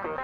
We're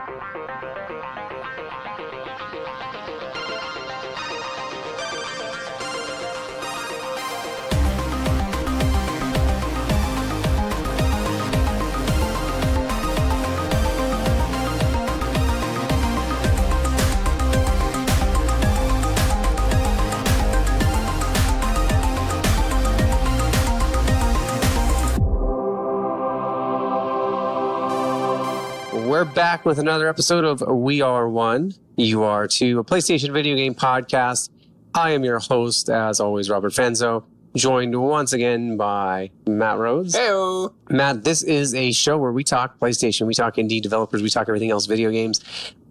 back with another episode of We Are One, You Are Two, a PlayStation video game podcast. I am your host, as always, Robert Fanzo, joined once again by Matt Rhodes. Heyo. Matt, this is a show where we talk PlayStation, we talk indie developers, we talk everything else video games.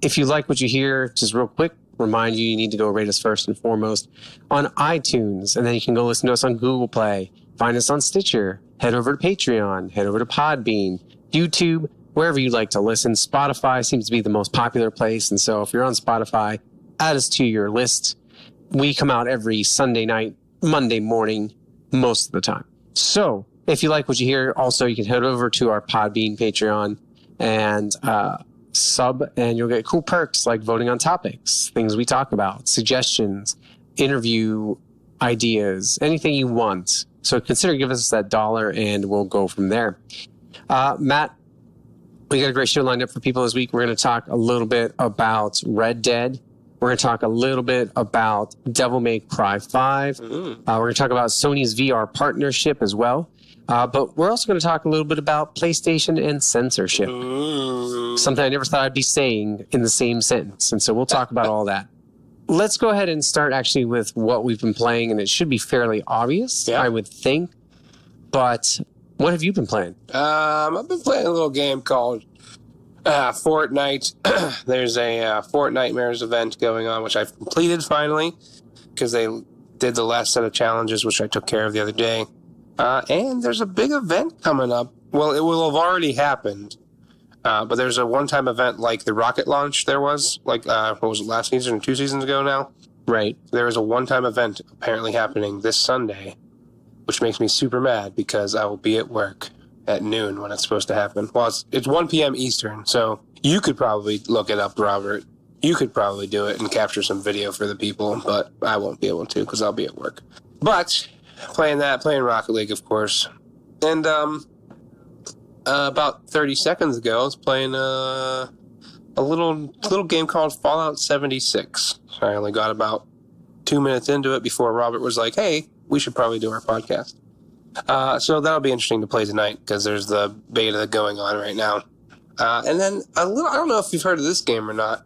If you like what you hear, just real quick, remind you need to go rate us first and foremost on iTunes, and then you can go listen to us on Google Play, find us on Stitcher, head over to Patreon, head over to Podbean, YouTube, wherever you like to listen. Spotify seems to be the most popular place. And so if you're on Spotify, add us to your list. We come out every Sunday night, Monday morning, most of the time. So if you like what you hear, also you can head over to our Podbean Patreon and sub, and you'll get cool perks like voting on topics, things we talk about, suggestions, interview ideas, anything you want. So consider giving us that $1 and we'll go from there. Matt, we got a great show lined up for people this week. We're going to talk a little bit about Red Dead. We're going to talk a little bit about Devil May Cry 5. We're going to talk about Sony's VR partnership as well. But we're also going to talk a little bit about PlayStation and censorship. Something I never thought I'd be saying in the same sentence. And so we'll talk about all that. Let's go ahead and start actually with what we've been playing. And it should be fairly obvious, I would think. But what have you been playing? I've been playing a little game called Fortnite. There's a Fortnightmares event going on, which I've completed finally, because they did the last set of challenges, which I took care of the other day. And there's a big event coming up. Well, it will have already happened, but there's a one-time event like the rocket launch there was, like, what was it, last season or 2 seasons ago now? Right. There is a one-time event apparently happening this Sunday, which makes me super mad because I will be at work at noon when it's supposed to happen. Well, it's 1 p.m. Eastern, so you could probably look it up, Robert. You could probably do it and capture some video for the people, but I won't be able to because I'll be at work. But playing Rocket League, of course. And about 30 seconds ago, I was playing a little game called Fallout 76. So I only got about 2 minutes into it before Robert was like, hey, we should probably do our podcast. So that'll be interesting to play tonight because there's the beta going on right now. And then I don't know if you've heard of this game or not.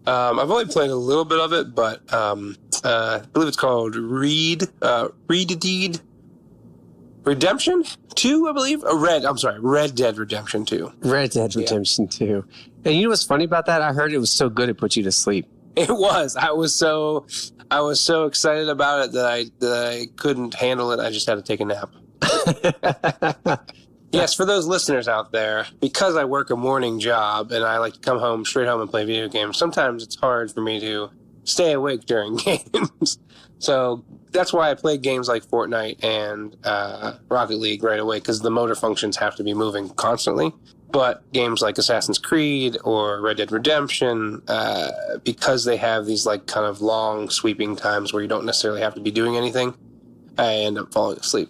I've only played a little bit of it, but I believe it's called Red Dead Redemption 2, I believe. Red Dead Redemption 2. Red Dead Redemption 2. And you know what's funny about that? I heard it was so good it put you to sleep. It was. I was so excited about it that I couldn't handle it. I just had to take a nap. Yes, for those listeners out there, because I work a morning job and I like to come straight home and play video games, sometimes it's hard for me to stay awake during games. So that's why I play games like Fortnite and Rocket League right away, because the motor functions have to be moving constantly. But games like Assassin's Creed or Red Dead Redemption, because they have these like kind of long sweeping times where you don't necessarily have to be doing anything, I end up falling asleep.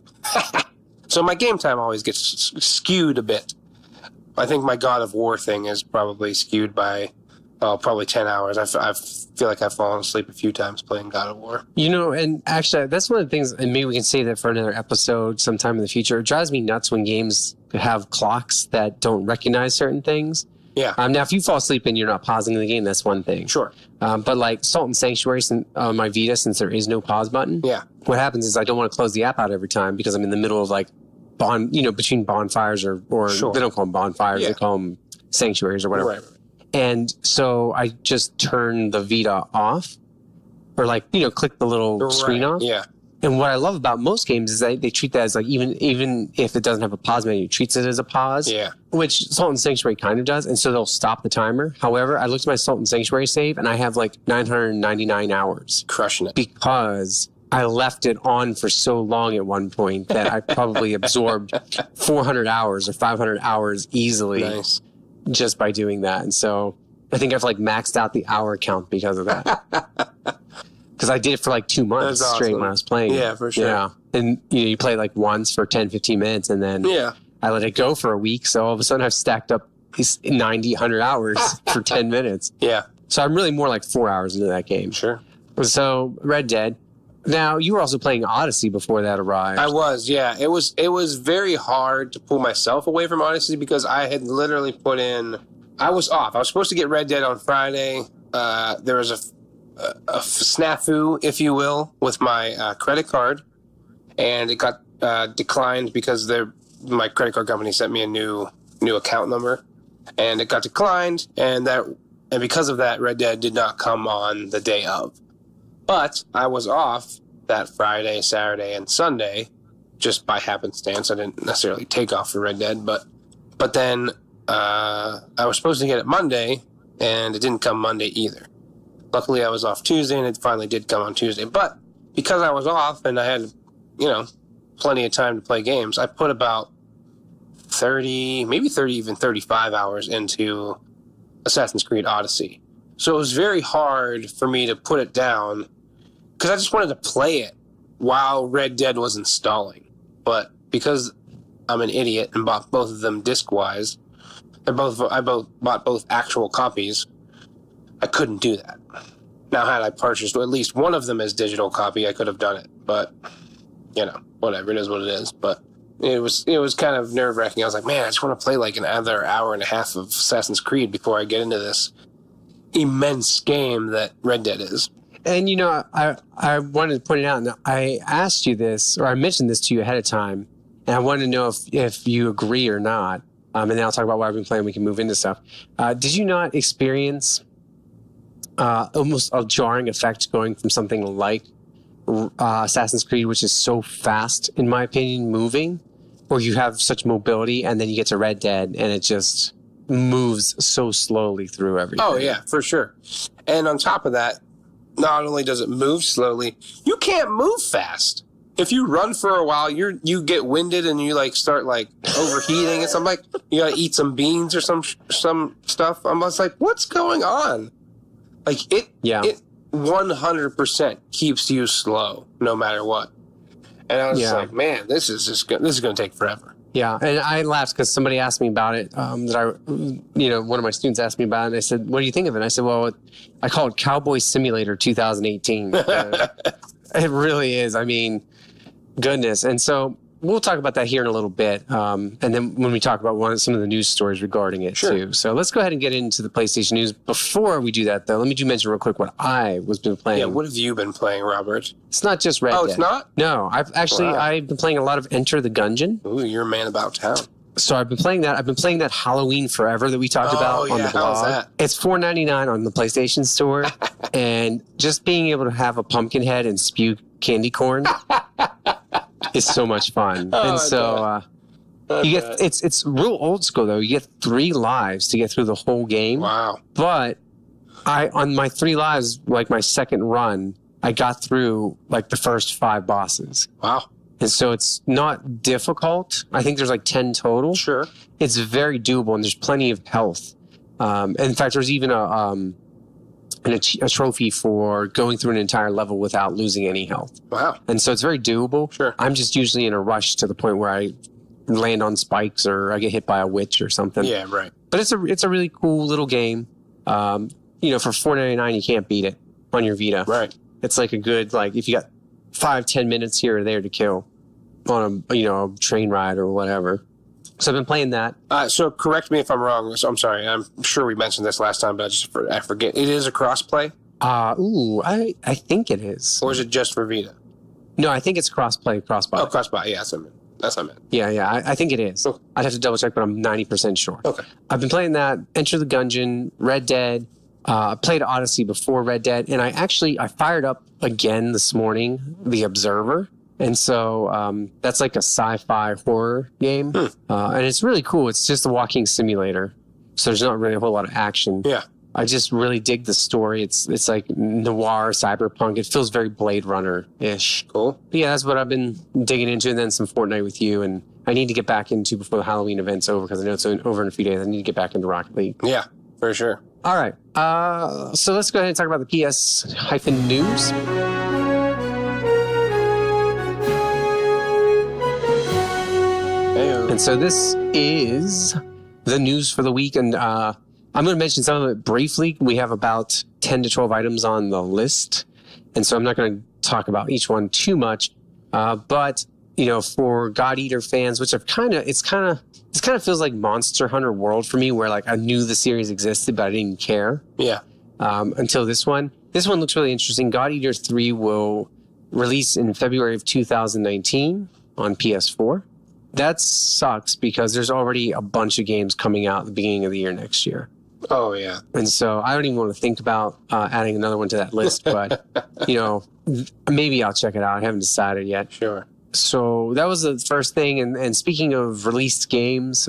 So my game time always gets skewed a bit. I think my God of War thing is probably skewed by probably 10 hours. I feel like I've fallen asleep a few times playing God of War. You know, and actually, that's one of the things, and maybe we can say that for another episode sometime in the future. It drives me nuts when games have clocks that don't recognize certain things. Yeah. Now, if you fall asleep and you're not pausing the game, that's one thing. Sure. But like Salt and Sanctuary on my Vita, since there is no pause button, what happens is I don't want to close the app out every time because I'm in the middle of like between bonfires or sure. They don't call them bonfires, they call them sanctuaries or whatever. Right. And so I just turn the Vita off or click the little screen off. Yeah. And what I love about most games is they treat that as like, even if it doesn't have a pause menu, it treats it as a pause. Yeah. Which Salt and Sanctuary kind of does. And so they'll stop the timer. However, I looked at my Salt and Sanctuary save and I have like 999 hours. Crushing it. Because I left it on for so long at one point that I probably absorbed 400 hours or 500 hours easily. Nice. just by doing that. And so I think I've like maxed out the hour count because of that. Because I did it for like 2 months straight when I was playing. Yeah, for sure. Yeah. And you play like once for 10, 15 minutes and then I let it go for a week. So all of a sudden I've stacked up these 90, 100 hours for 10 minutes. Yeah. So I'm really more like 4 hours into that game. Sure. So Red Dead. Now you were also playing Odyssey before that arrived. I was, yeah. It was very hard to pull myself away from Odyssey because I had literally put in. I was off. I was supposed to get Red Dead on Friday. There was a snafu, if you will, with my credit card, and it got declined because my credit card company sent me a new account number, and it got declined, and because of that, Red Dead did not come on the day of. But I was off that Friday, Saturday, and Sunday, just by happenstance. I didn't necessarily take off for Red Dead, but then I was supposed to get it Monday, and it didn't come Monday either. Luckily, I was off Tuesday, and it finally did come on Tuesday. But because I was off and I had, plenty of time to play games, I put about 30, maybe 30, even 35 hours into Assassin's Creed Odyssey. So it was very hard for me to put it down because I just wanted to play it while Red Dead was installing. But because I'm an idiot and bought both of them disc-wise, I bought both actual copies, I couldn't do that. Now, had I purchased at least one of them as digital copy, I could have done it. But, whatever, it is what it is. But it was kind of nerve-wracking. I was like, man, I just want to play like another hour and a half of Assassin's Creed before I get into this immense game that Red Dead is. And, I wanted to point it out. And I asked you this, or I mentioned this to you ahead of time, and I wanted to know if you agree or not. And then I'll talk about what I've been playing. We can move into stuff. Did you not experience almost a jarring effect going from something like Assassin's Creed, which is so fast, in my opinion, moving, or you have such mobility, and then you get to Red Dead, and it just moves so slowly through everything? Oh, yeah, for sure. And on top of that, not only does it move slowly, you can't move fast. If you run for a while, you get winded and you start overheating and something. You gotta eat some beans or some stuff. I'm just like, what's going on? It 100% keeps you slow no matter what. And I was just like, man, this is gonna take forever. Yeah, and I laughed because somebody asked me about it. One of my students asked me about it, and I said, "What do you think of it?" And I said, "Well, I call it Cowboy Simulator 2018." It really is. I mean, goodness. And so we'll talk about that here in a little bit, and then when we talk about some of the news stories regarding it too. So let's go ahead and get into the PlayStation news. Before we do that, though, let me mention real quick what I was been playing. Yeah, what have you been playing, Robert? It's not just Red Dead. Oh, it's not? No, I've been playing a lot of Enter the Gungeon. Ooh, you're a man about town. So I've been playing that. I've been playing that Halloween Forever that we talked about on the blog. How's that? It's $4.99 on the PlayStation Store, and just being able to have a pumpkin head and spew candy corn is so much fun. And so you get it's real old school though. You get 3 lives to get through the whole game. Wow! But on my 3 lives, like my second run, I got through the first 5 bosses. Wow! And so it's not difficult. I think there's 10 total. Sure. It's very doable, and there's plenty of health. And in fact, there's even a trophy for going through an entire level without losing any health. Wow. And so it's very doable. Sure. I'm just usually in a rush to the point where I land on spikes or I get hit by a witch or something. Yeah, right. But it's a really cool little game. For $4.99, you can't beat it on your Vita. Right. It's a good, if you got 5-10 minutes here or there to kill on a train ride or whatever. So I've been playing that. So correct me if I'm wrong. So I'm sorry. I'm sure we mentioned this last time, but I forget. It is a crossplay? I think it is. Or is it just for Vita? No, I think it's crossplay, crossbuy. Oh, crossbuy. Yeah, that's what I meant. Yeah. I think it is. Okay. I'd have to double check, but I'm 90% sure. Okay. I've been playing that. Enter the Gungeon, Red Dead. I played Odyssey before Red Dead, and I fired up again this morning The Observer. And so that's a sci-fi horror game. And it's really cool. It's just a walking simulator. So there's not really a whole lot of action. Yeah. I just really dig the story. It's like noir, cyberpunk. It feels very Blade Runner-ish. Cool. But yeah, that's what I've been digging into. And then some Fortnite with you. And I need to get back into before the Halloween event's over, because I know it's over in a few days. I need to get back into Rocket League. Yeah, for sure. All right. So let's go ahead and talk about the PS-news. And so this is the news for the week. And I'm going to mention some of it briefly. We have about 10 to 12 items on the list. And so I'm not going to talk about each one too much. But, you know, for God Eater fans, which I've kind of feels like Monster Hunter World for me, where like I knew the series existed, but I didn't care. Yeah. Until this one. This one looks really interesting. God Eater 3 will release in February of 2019 on PS4. That sucks because there's already a bunch of games coming out at the beginning of the year next year. Oh, yeah. And so I don't even want to think about adding another one to that list, but, you know, maybe I'll check it out. I haven't decided yet. Sure. So that was the first thing. And speaking of released games,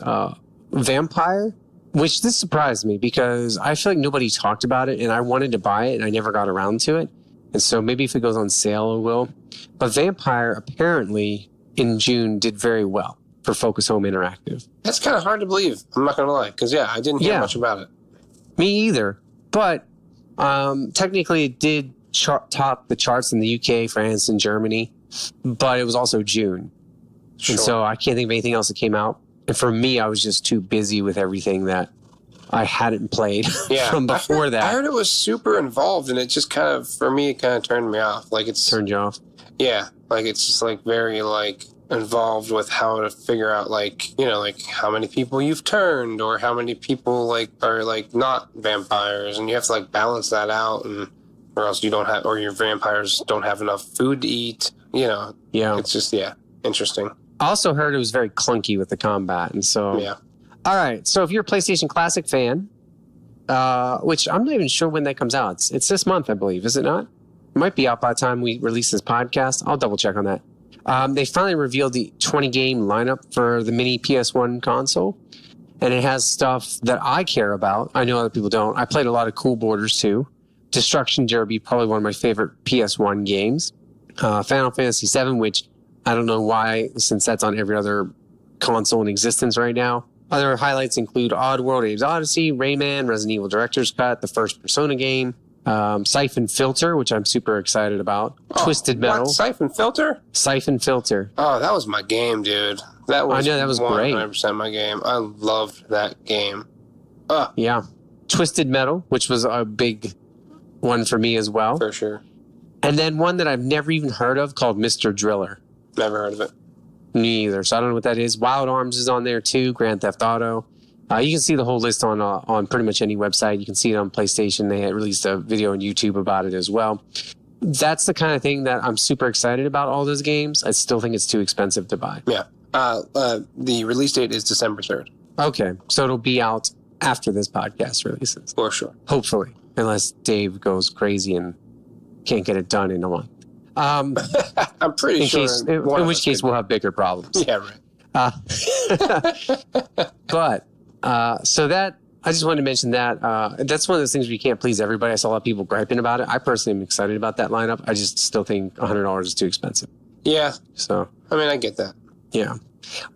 Vampire, which this surprised me because I feel like nobody talked about it and I wanted to buy it and I never got around to it. And so maybe if it goes on sale, it will. But Vampire apparently in June did very well for Focus Home Interactive. That's kind of hard to believe. I'm not going to lie. Because, yeah, I didn't hear much about it. Me either. But technically it did top the charts in the UK, France, and Germany. But it was also June. Sure. And so I can't think of anything else that came out. And for me, I was just too busy with everything that I hadn't played from before that. I heard it was super involved, and it just kind of, for me, it kind of turned me off. Like it's turned you off? Yeah. Like it's just like very like involved with how to figure out like, you know, like how many people you've turned or how many people like are like not vampires, and you have to like balance that out, and or else you don't have, or your vampires don't have enough food to eat, you know. Yeah. It's just, interesting. I also heard it was very clunky with the combat, and so all right, so if you're a PlayStation Classic fan, which I'm not even sure when that comes out. It's this month, I believe, is it not? It might be out by the time we release this podcast. I'll double check on that. They finally revealed the 20-game lineup for the mini PS1 console, and it has stuff that I care about. I know other people don't. I played a lot of Cool Borders too. Destruction Derby, probably one of my favorite PS1 games. Final Fantasy VII, which I don't know why, since that's on every other console in existence right now. Other highlights include Oddworld, Abe's Odyssey, Rayman, Resident Evil Director's Cut, the first Persona game, Siphon Filter, which I'm super excited about. Twisted Metal. What? Siphon Filter? Siphon Filter. Oh, that was my game, dude. That was, I know, that was 100% my game. I loved that game. Yeah. Twisted Metal, which was a big one for me as well. For sure. And then one that I've never even heard of called Mr. Driller. Never heard of it. Me either. So I don't know what that is. Wild Arms is on there too. Grand Theft Auto. You can see the whole list on pretty much any website. You can see it on PlayStation. They had released a video on YouTube about it as well. That's the kind of thing that I'm super excited about, all those games. I still think it's too expensive to buy. Yeah. The release date is December 3rd. Okay. So it'll be out after this podcast releases. For sure. Hopefully. Unless Dave goes crazy and can't get it done in a month. I'm pretty sure. In which case we'll have bigger problems. Yeah, right. But so that I just wanted to mention that that's one of those things where you can't please everybody. I saw a lot of people griping about it. I personally am excited about that lineup. I just still think $100 is too expensive. Yeah. So I mean, I get that. Yeah.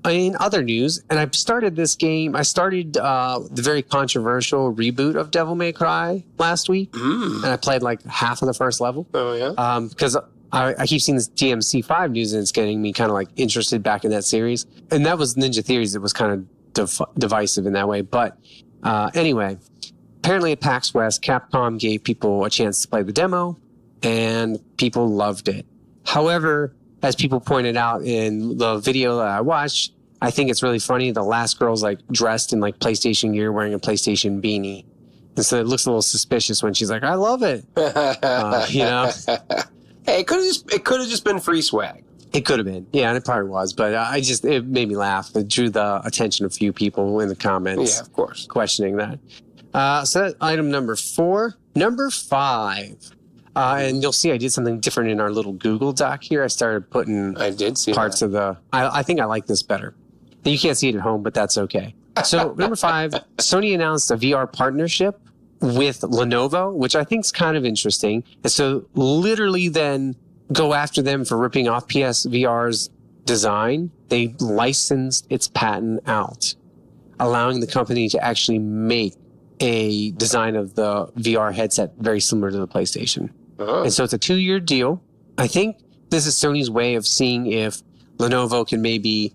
In other news, and I've started this game. I started the very controversial reboot of Devil May Cry last week, and I played like half of the first level. Oh yeah. Because I keep seeing this DMC5 news, and it's getting me kind of like interested back in that series. And that was Ninja Theories that was kind of divisive in that way. But anyway, apparently at PAX West, Capcom gave people a chance to play the demo, and people loved it. However, as people pointed out in the video that I watched, I think it's really funny. The last girl's like dressed in like PlayStation gear, wearing a PlayStation beanie. And so it looks a little suspicious when she's like, I love it. You know? Hey, it could have just been free swag. It could have been. Yeah, and it probably was. But it made me laugh. It drew the attention of a few people in the comments. Yeah, of course. Questioning that. So that's item number 4. Number 5. And you'll see I did something different in our little Google Doc here. I started putting parts of the... I think I like this better. You can't see it at home, but that's okay. So number 5, Sony announced a VR partnership with Lenovo, which I think is kind of interesting. And so literally then go after them for ripping off PSVR's design they licensed its patent out, allowing the company to actually make a design of the VR headset very similar to the PlayStation. And so it's a 2-year deal. I think this is Sony's way of seeing if Lenovo can maybe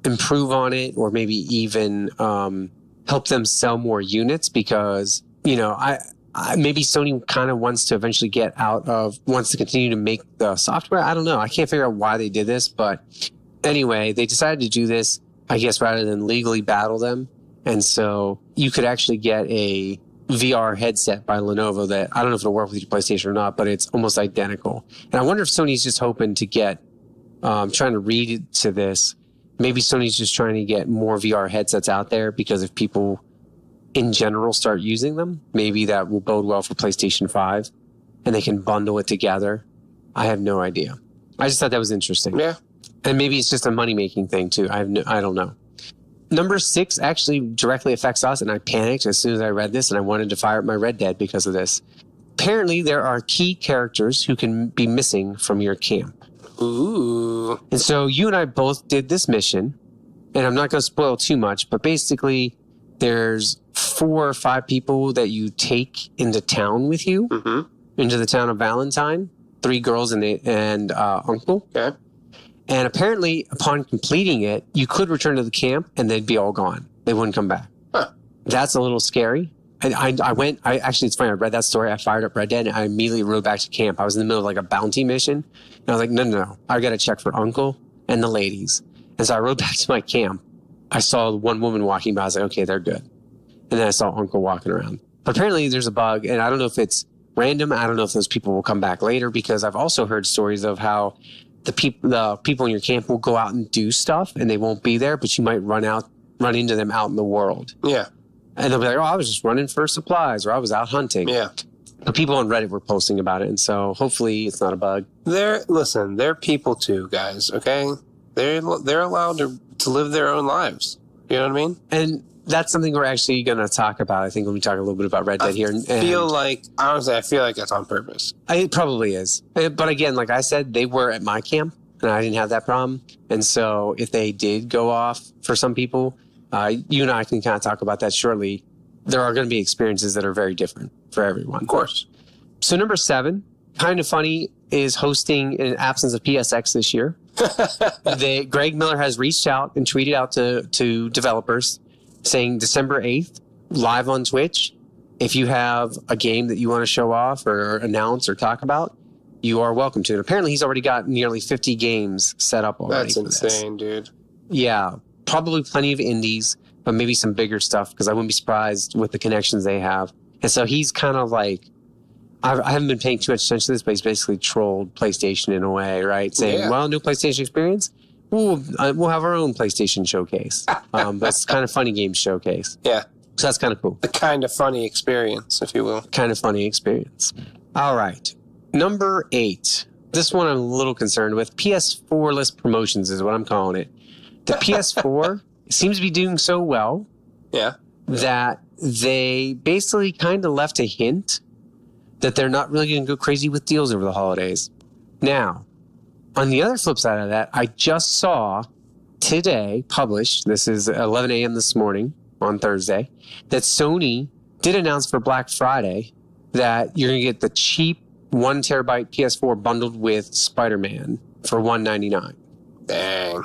improve on it or maybe even help them sell more units because, maybe Sony kind of wants to continue to make the software. I don't know. I can't figure out why they did this, but anyway, they decided to do this, I guess, rather than legally battle them. And so you could actually get a VR headset by Lenovo that I don't know if it'll work with your PlayStation or not, but it's almost identical. And I wonder if Sony's just hoping to get, trying to read to this. Maybe Sony's just trying to get more VR headsets out there because if people in general start using them, maybe that will bode well for PlayStation 5 and they can bundle it together. I have no idea. I just thought that was interesting. Yeah. And maybe it's just a money-making thing too. I don't know. Number 6 actually directly affects us, and I panicked as soon as I read this, and I wanted to fire up my Red Dead because of this. Apparently, there are key characters who can be missing from your camp. Ooh. And so you and I both did this mission, and I'm not going to spoil too much, but basically there's 4 or 5 people that you take into town with you, into the town of Valentine, 3 girls and uncle. Okay. And apparently, upon completing it, you could return to the camp and they'd be all gone. They wouldn't come back. Huh. That's a little scary. And actually, it's funny. I read that story. I fired up Red Dead and I immediately rode back to camp. I was in the middle of like a bounty mission. And I was like, no. I got to check for Uncle and the ladies. And so I rode back to my camp. I saw one woman walking by. I was like, okay, they're good. And then I saw Uncle walking around. But apparently there's a bug, and I don't know if it's random. I don't know if those people will come back later because I've also heard stories of how the people in your camp will go out and do stuff and they won't be there, but you might run into them out in the world. Yeah. And they'll be like, oh, I was just running for supplies or I was out hunting. Yeah. The people on Reddit were posting about it. And so hopefully it's not a bug. They're people too, guys. Okay. They're allowed to live their own lives. You know what I mean? And that's something we're actually going to talk about, I think, when we talk a little bit about Red Dead here. Honestly, I feel like that's on purpose. It probably is. But again, like I said, they were at my camp, and I didn't have that problem. And so if they did go off for some people, you and I can kind of talk about that shortly. There are going to be experiences that are very different for everyone. Of course. So number 7, kind of funny, is hosting in absence of PSX this year. Greg Miller has reached out and tweeted out to developers saying December 8th, live on Twitch. If you have a game that you want to show off or announce or talk about, you are welcome to. And apparently he's already got nearly 50 games set up already. That's insane, dude. Yeah, probably plenty of indies, but maybe some bigger stuff because I wouldn't be surprised with the connections they have. And so he's kind of like, I haven't been paying too much attention to this, but he's basically trolled PlayStation in a way, right? Saying, well, new PlayStation experience? We'll have our own PlayStation showcase. But it's kind of funny game showcase. Yeah. So that's kind of cool. The kind of funny experience, if you will. Kind of funny experience. All right. Number 8. This one I'm a little concerned with. PS4 list promotions is what I'm calling it. The PS4 seems to be doing so well that they basically kind of left a hint that they're not really going to go crazy with deals over the holidays. Now, on the other flip side of that, I just saw today published, this is 11 a.m. this morning on Thursday, that Sony did announce for Black Friday that you're going to get the cheap 1 terabyte PS4 bundled with Spider-Man for $199. Dang.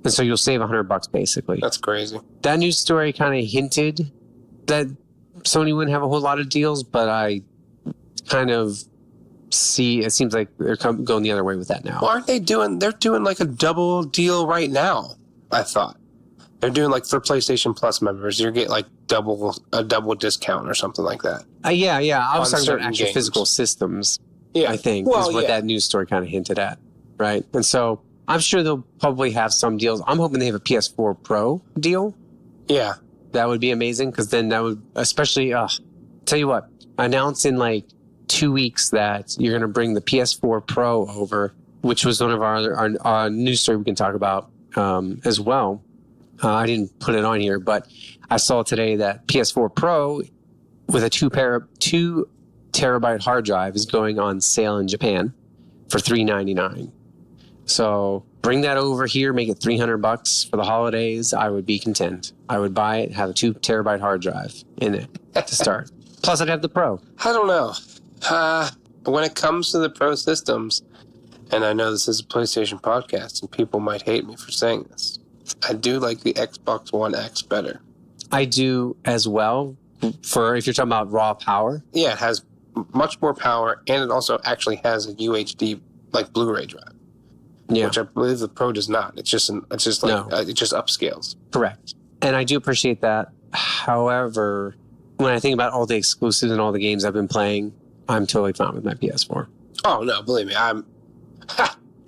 And so you'll save $100 basically. That's crazy. That news story kind of hinted that Sony wouldn't have a whole lot of deals, but I kind of see it seems like they're going the other way with that now. Well, they're doing like a double deal right now, I thought. They're doing like for PlayStation Plus members, you get like a double discount or something like that. Yeah. I was On talking about actual games. physical systems, Yeah. I think, is what that news story kind of hinted at, right? And so I'm sure they'll probably have some deals. I'm hoping they have a PS4 Pro deal. Yeah. That would be amazing because then that would, especially, tell you what, announce in like 2 weeks that you're going to bring the PS4 Pro over, which was one of our news story we can talk about as well. I didn't put it on here, but I saw today that PS4 Pro with a 2 terabyte hard drive is going on sale in Japan for $399. So bring that over here, make it $300 for the holidays, I would be content. I would buy it, have a 2 terabyte hard drive in it to start. Plus, I'd have the Pro. I don't know. When it comes to the Pro systems, and I know this is a PlayStation podcast, and people might hate me for saying this, I do like the Xbox One X better. I do as well. For if you're talking about raw power. Yeah, it has much more power, and it also actually has a UHD like Blu-ray drive. Yeah. Which I believe the Pro does not. It just upscales. Correct. And I do appreciate that. However, when I think about all the exclusives and all the games I've been playing, I'm totally fine with my PS4. Oh no, believe me, have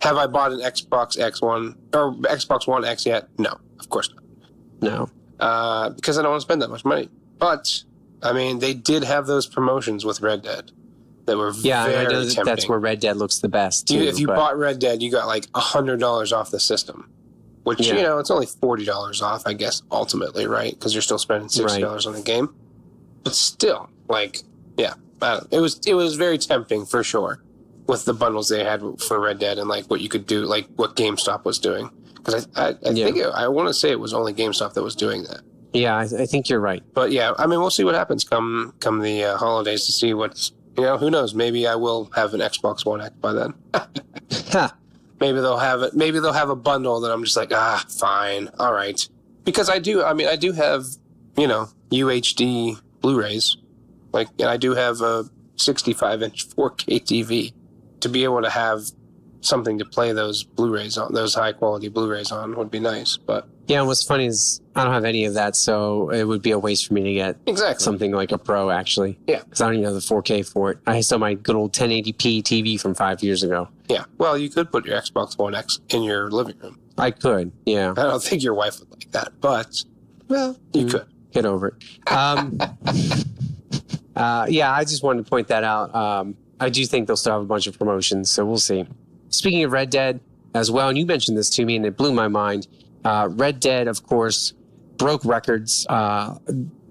I bought an Xbox X1 or Xbox One X yet? No, of course not. No. Because I don't want to spend that much money. But I mean, they did have those promotions with Red Dead that were very I know tempting. That's where Red Dead looks the best. Too, if you bought Red Dead, you got like $100 off the system, which it's only $40 off, I guess, ultimately, right? Because you're still spending $60 on the game. But still, it was very tempting for sure with the bundles they had for Red Dead and like what you could do, like what GameStop was doing. Because I think I want to say it was only GameStop that was doing that. Yeah, I think you're right. But yeah, I mean, we'll see what happens come the holidays to see what's, who knows? Maybe I will have an Xbox One X by then. Maybe they'll have it. Maybe they'll have a bundle that I'm just like, fine, all right. Because I do have, UHD Blu-rays. And I do have a 65-inch 4K TV to be able to have something to play those Blu-rays on, those high-quality Blu-rays on would be nice, but... Yeah, and what's funny is I don't have any of that, so it would be a waste for me to get something like a Pro, actually. Yeah. Because I don't even have the 4K for it. I still have my good old 1080p TV from 5 years ago. Yeah. Well, you could put your Xbox One X in your living room. I could, yeah. I don't think your wife would like that, but, well, you could. Get over it. I just wanted to point that out. I do think they'll still have a bunch of promotions, so we'll see. Speaking of Red Dead as well, and you mentioned this to me, and it blew my mind. Red Dead, of course, broke records,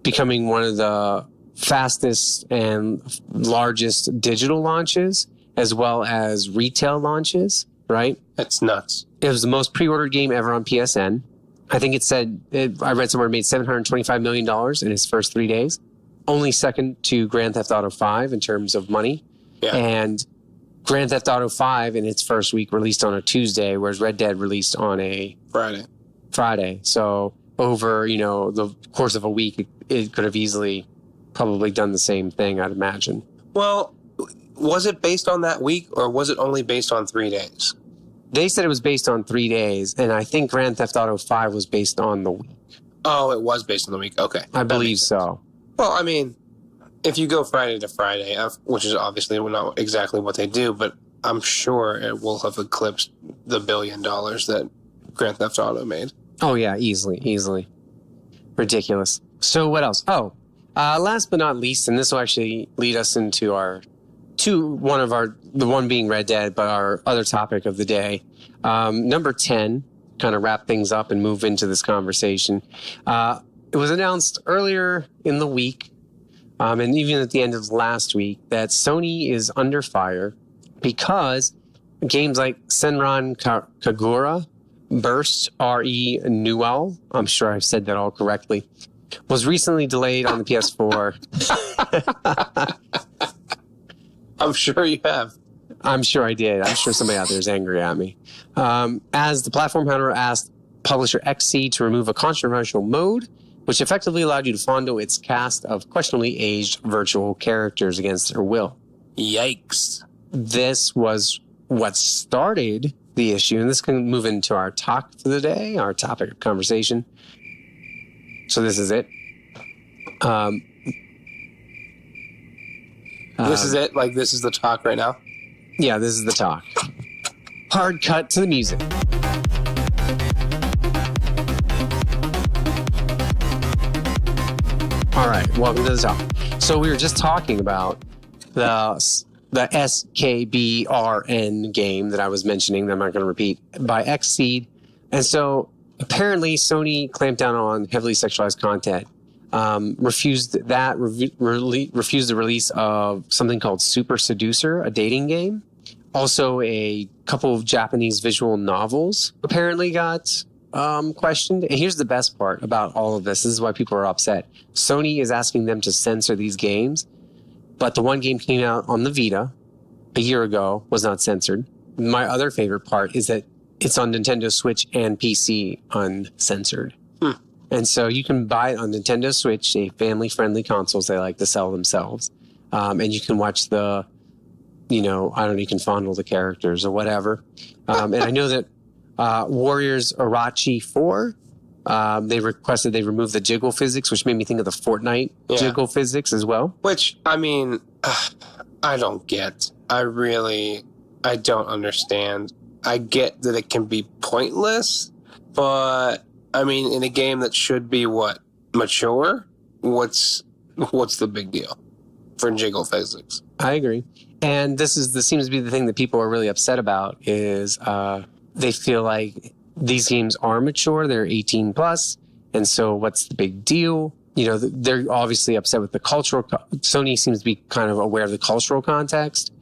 becoming one of the fastest and largest digital launches, as well as retail launches, right? That's nuts. It was the most pre-ordered game ever on PSN. I think I read somewhere it made $725 million in its first 3 days. Only second to Grand Theft Auto 5 in terms of money. Yeah. And Grand Theft Auto 5 in its first week released on a Tuesday, whereas Red Dead released on a Friday. So over, the course of a week, it could have easily probably done the same thing, I'd imagine. Well, was it based on that week or was it only based on 3 days? They said it was based on 3 days, and I think Grand Theft Auto 5 was based on the week. Oh, it was based on the week. Okay. I believe so. Well, I mean, if you go Friday to Friday, which is obviously not exactly what they do, but I'm sure it will have eclipsed the $1 billion that Grand Theft Auto made. Oh, yeah, easily. Ridiculous. So what else? Oh, last but not least, and this will actually lead us into the one being Red Dead, but our other topic of the day. Number 10, kind of wrap things up and move into this conversation. It was announced earlier in the week, and even at the end of last week, that Sony is under fire because games like Senran Kagura, Burst, R.E. Newell, I'm sure I've said that all correctly, was recently delayed on the PS4. I'm sure you have. I'm sure I did. I'm sure somebody out there is angry at me. As the platform hunter asked publisher XSEED to remove a controversial mode, which effectively allowed you to fondle its cast of questionably aged virtual characters against their will. Yikes. This was what started the issue, and this can move into our talk for the day, our topic of conversation. So this is it. This is it? Like, this is the talk right now? Yeah, this is the talk. Hard cut to the music. All right, welcome to the talk. So we were just talking about the SKBRN game that I was mentioning that I'm not going to repeat by XSEED. And so apparently Sony clamped down on heavily sexualized content, refused the release of something called Super Seducer, a dating game, Also, a couple of Japanese visual novels apparently got questioned. And here's the best part about all of this. This is why people are upset. Sony is asking them to censor these games, but the one game came out on the Vita a year ago, was not censored. My other favorite part is that it's on Nintendo Switch and PC uncensored. And so you can buy it on Nintendo Switch, a family-friendly consoles they like to sell themselves. And you can watch the, I don't know, you can fondle the characters or whatever. And I know that Warriors Arachi 4, they requested they remove the jiggle physics, which made me think of the Fortnite jiggle physics as well. Which, I mean, I don't get. I don't understand. I get that it can be pointless, but I mean, in a game that should be mature, what's the big deal for jiggle physics? I agree. And this seems to be the thing that people are really upset about is they feel like these games are mature, they're 18 plus, and so what's the big deal? They're obviously upset with the cultural. Sony seems to be kind of aware of the cultural context,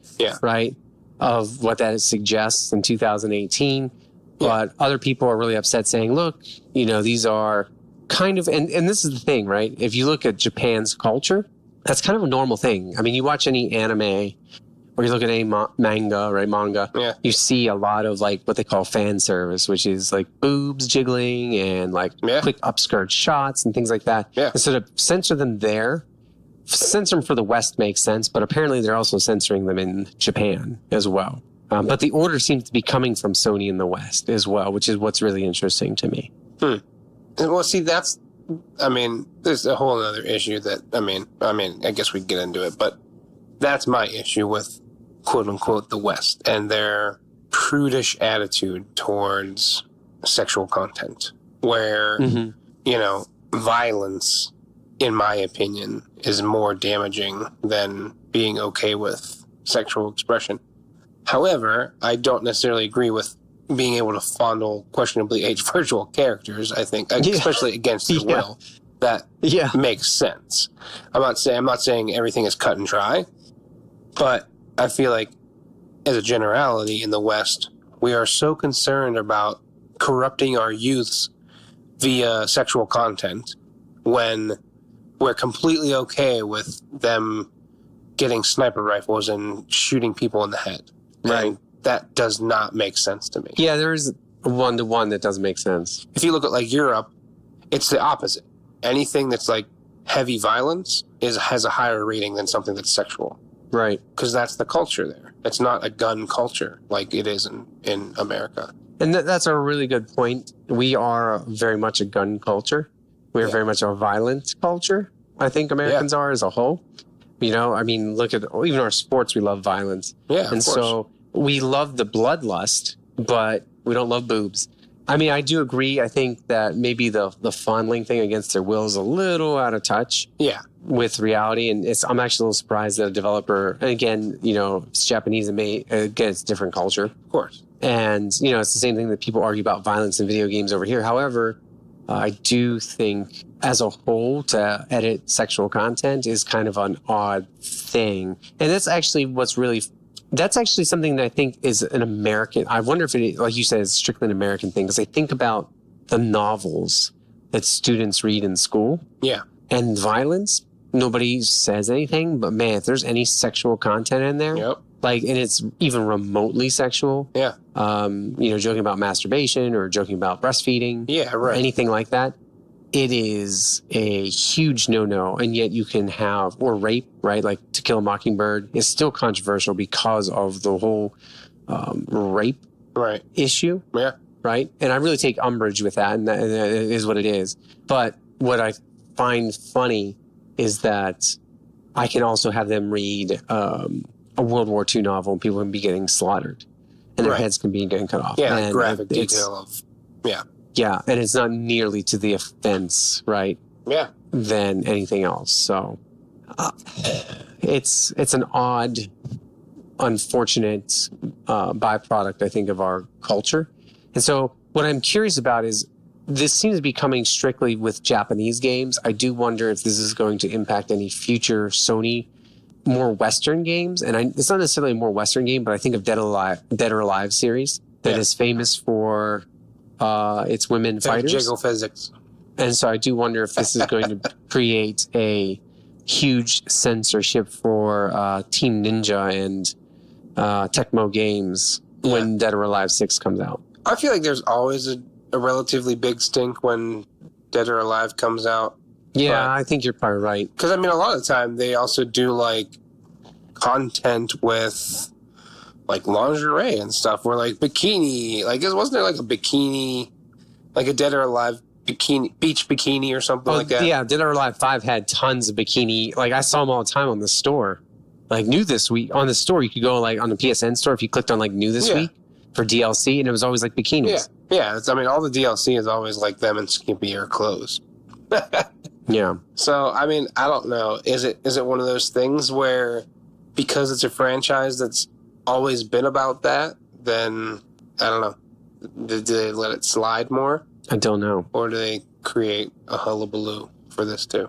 right, of what that suggests in 2018. But other people are really upset saying, look, these are kind of, and this is the thing, right? If you look at Japan's culture, that's kind of a normal thing. I mean, you watch any anime or you look at any manga, right? Manga, you see a lot of like what they call fan service, which is like boobs jiggling and like quick upskirt shots and things like that. And so to censor them there, censor them for the West makes sense, but apparently they're also censoring them in Japan as well. But the order seems to be coming from Sony in the West as well, which is what's really interesting to me. Well, see, there's a whole other issue that, I guess we can get into it, but that's my issue with quote unquote the West and their prudish attitude towards sexual content, where, violence, in my opinion, is more damaging than being okay with sexual expression. However, I don't necessarily agree with being able to fondle questionably aged virtual characters. I think, especially against their will, that makes sense. I'm not saying everything is cut and dry, but I feel like, as a generality in the West, we are so concerned about corrupting our youths via sexual content when we're completely okay with them getting sniper rifles and shooting people in the head. Right. And that does not make sense to me. Yeah, there is a one-to-one that doesn't make sense. If you look at like Europe, it's the opposite. Anything that's like heavy violence has a higher rating than something that's sexual. Right. Because that's the culture there. It's not a gun culture like it is in America. And that's a really good point. We are very much a gun culture. We are very much a violent culture. I think Americans are as a whole. Look at even our sports. We love violence. Yeah, and so we love the bloodlust, but we don't love boobs. I do agree. I think that maybe the fondling thing against their will is a little out of touch. With reality, and I'm actually a little surprised that a developer. And again, it's Japanese and it's a different culture, of course. And it's the same thing that people argue about violence in video games over here. However, I do think as a whole to edit sexual content is kind of an odd thing. And that's actually something that I think is an American. I wonder if it, like you said, is strictly an American thing. Because I think about the novels that students read in school. And violence, nobody says anything. But man, if there's any sexual content in there, and it's even remotely sexual, joking about masturbation or joking about breastfeeding, or anything like that, it is a huge no-no. And yet you can have, or rape, right? Like To Kill a Mockingbird is still controversial because of the whole rape issue. Right. And I really take umbrage with that. And that is what it is. But what I find funny is that I can also have them read a World War II novel and people can be getting slaughtered and their heads can be getting cut off. And graphic detail of, and it's not nearly to the offense, right? Than anything else. So it's an odd, unfortunate byproduct, I think, of our culture. And so what I'm curious about is this seems to be coming strictly with Japanese games. I do wonder if this is going to impact any future Sony more Western games, and it's not necessarily a more Western game, but I think of Dead or Alive series that is famous for its women fighters. Jiggle physics. And so I do wonder if this is going to create a huge censorship for Team Ninja and Tecmo Games when Dead or Alive 6 comes out. I feel like there's always a relatively big stink when Dead or Alive comes out. Yeah, I think you're probably right. Because, I mean, a lot of the time they also do, like, content with, like, lingerie and stuff, where, like, bikini. Like, wasn't there, like, a bikini, like a Dead or Alive bikini, beach bikini or something like that? Yeah, Dead or Alive 5 had tons of bikini. Like, I saw them all the time on the store. Like, new this week. On the store, you could go, like, on the PSN store, if you clicked on, like, new this week for DLC, and it was always, like, bikinis. Yeah. I mean, all the DLC is always, like, them in skimpier clothes. Yeah. So, I mean, I don't know. Is it one of those things where because it's a franchise that's always been about that, then, I don't know, do they let it slide more? I don't know. Or do they create a hullabaloo for this too?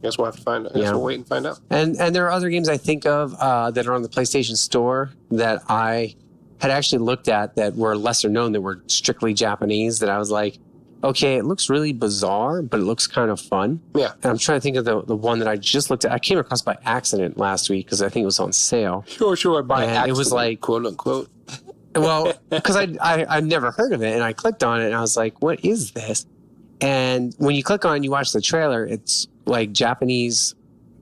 Guess we'll have to find out. I guess we'll wait and find out. And there are other games I think of that are on the PlayStation Store that I had actually looked at that were lesser known, that were strictly Japanese, that I was like, okay, it looks really bizarre, but it looks kind of fun. Yeah. And I'm trying to think of the one that I just looked at. I came across by accident last week because I think it was on sale. Sure. By accident. It was like, quote unquote. Well, because I'd never heard of it, and I clicked on it, and I was like, what is this? And when you click on it and you watch the trailer, it's like Japanese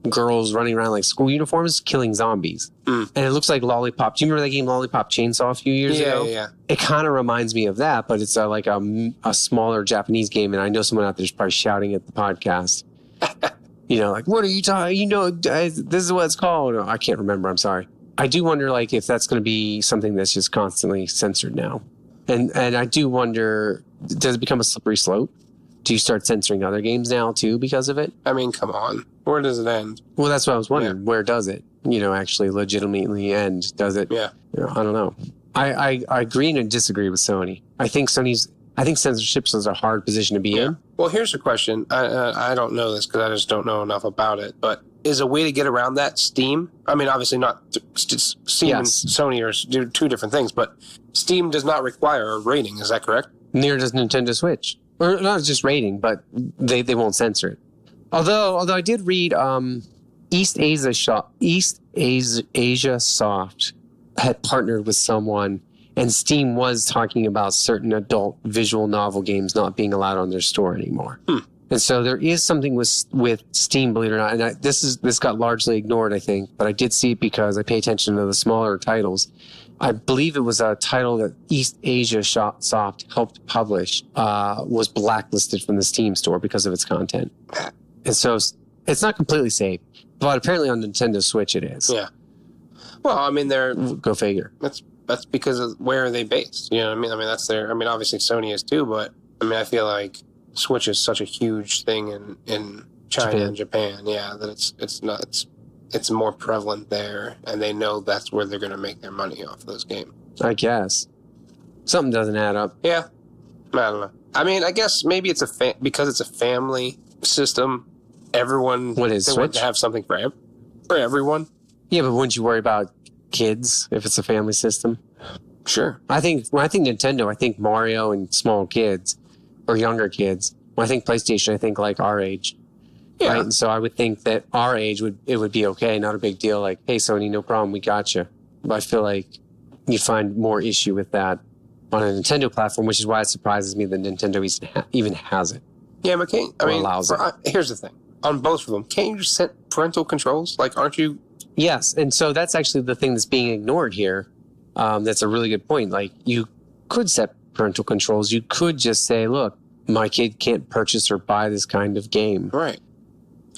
girls running around like school uniforms killing zombies. And it looks like Lollipop. Do you remember that game Lollipop Chainsaw a few years ago? Yeah. It kind of reminds me of that, but it's like a smaller Japanese game, and I know someone out there's probably shouting at the podcast. Like, what are you talking? This is what it's called. I can't remember. I'm sorry. I do wonder, like, if that's going to be something that's just constantly censored now. And I do wonder, does it become a slippery slope? Do you start censoring other games now, too, because of it? I mean, come on. Where does it end? Well, that's what I was wondering. Yeah. Where does it, actually legitimately end? Does it? Yeah. I don't know. I agree and disagree with Sony. I think censorship is a hard position to be in. Well, here's a question. I don't know this because I just don't know enough about it, but is a way to get around that Steam? I mean, obviously not Steam and Sony are two different things, but Steam does not require a rating. Is that correct? Neither does Nintendo Switch. Or not just rating, but they won't censor it. Although I did read East Asia Soft had partnered with someone, and Steam was talking about certain adult visual novel games not being allowed on their store anymore. And so there is something with Steam, believe it or not. And this got largely ignored, I think, but I did see it because I pay attention to the smaller titles. I believe it was a title that East Asia Soft helped publish, was blacklisted from the Steam store because of its content. And so it's not completely safe, but apparently on Nintendo Switch it is. Yeah. Well, I mean, go figure. That's because of where are they based? You know what I mean? I mean, that's obviously Sony is too, but I mean, I feel like Switch is such a huge thing in China and Japan. Yeah, that it's more prevalent there, and they know that's where they're going to make their money off those games. I guess something doesn't add up. Yeah, I don't know. I mean, I guess maybe it's because it's a family system. Everyone what is they Switch? Want to have something for everyone. Yeah, but wouldn't you worry about kids if it's a family system? Sure. When I think Nintendo, I think Mario and small kids or younger kids. When I think PlayStation, I think like our age. Yeah. Right? And so I would think that our age would be okay, not a big deal. Like, hey, Sony, no problem, we got you. But I feel like you find more issue with that on a Nintendo platform, which is why it surprises me that Nintendo even has it. Yeah, but here's the thing. On both of them, can't you just set parental controls? Like, aren't you? Yes, and so that's actually the thing that's being ignored here. That's a really good point. Like, you could set parental controls. You could just say, look, my kid can't purchase or buy this kind of game. Right.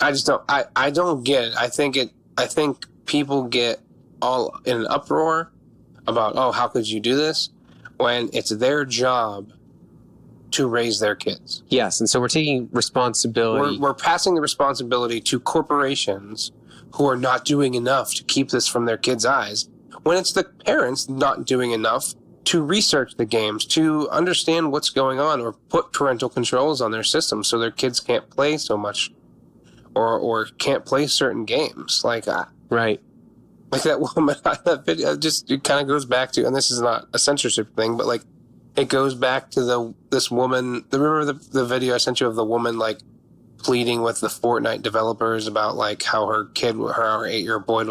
I just don't. I don't get it. I think people get all in an uproar about, oh, how could you do this, when it's their job to raise their kids. Yes, and so we're taking responsibility. We're passing the responsibility to corporations who are not doing enough to keep this from their kids' eyes, when it's the parents not doing enough to research the games, to understand what's going on, or put parental controls on their system so their kids can't play so much or can't play certain games. Like, Right. Like that woman on that video, it kind of goes back to, and this is not a censorship thing, but like it goes back to this woman. Remember the video I sent you of the woman like pleading with the Fortnite developers about like how her 8-year-old boy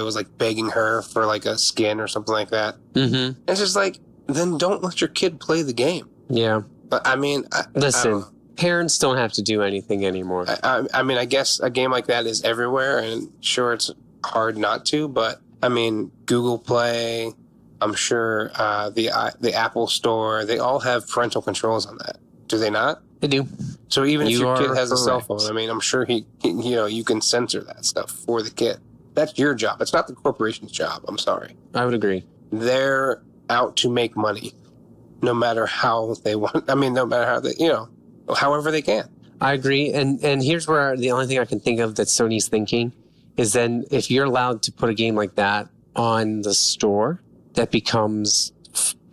was like begging her for like a skin or something like that. Mm-hmm. It's just like, then don't let your kid play the game. Yeah. But I mean, listen, parents don't have to do anything anymore. I mean, I guess a game like that is everywhere, and sure, it's hard not to, but I mean, Google Play, I'm sure the Apple Store, they all have parental controls on that. Do they not? They do. So even if your kid has correct. a cell phone, I mean, I'm sure you can censor that stuff for the kid. That's your job. It's not the corporation's job. I'm sorry. I would agree. They're out to make money, no matter how they want. I mean, no matter how they, however they can. I agree. And here's where the only thing I can think of that Sony's thinking is then if you're allowed to put a game like that on the store that becomes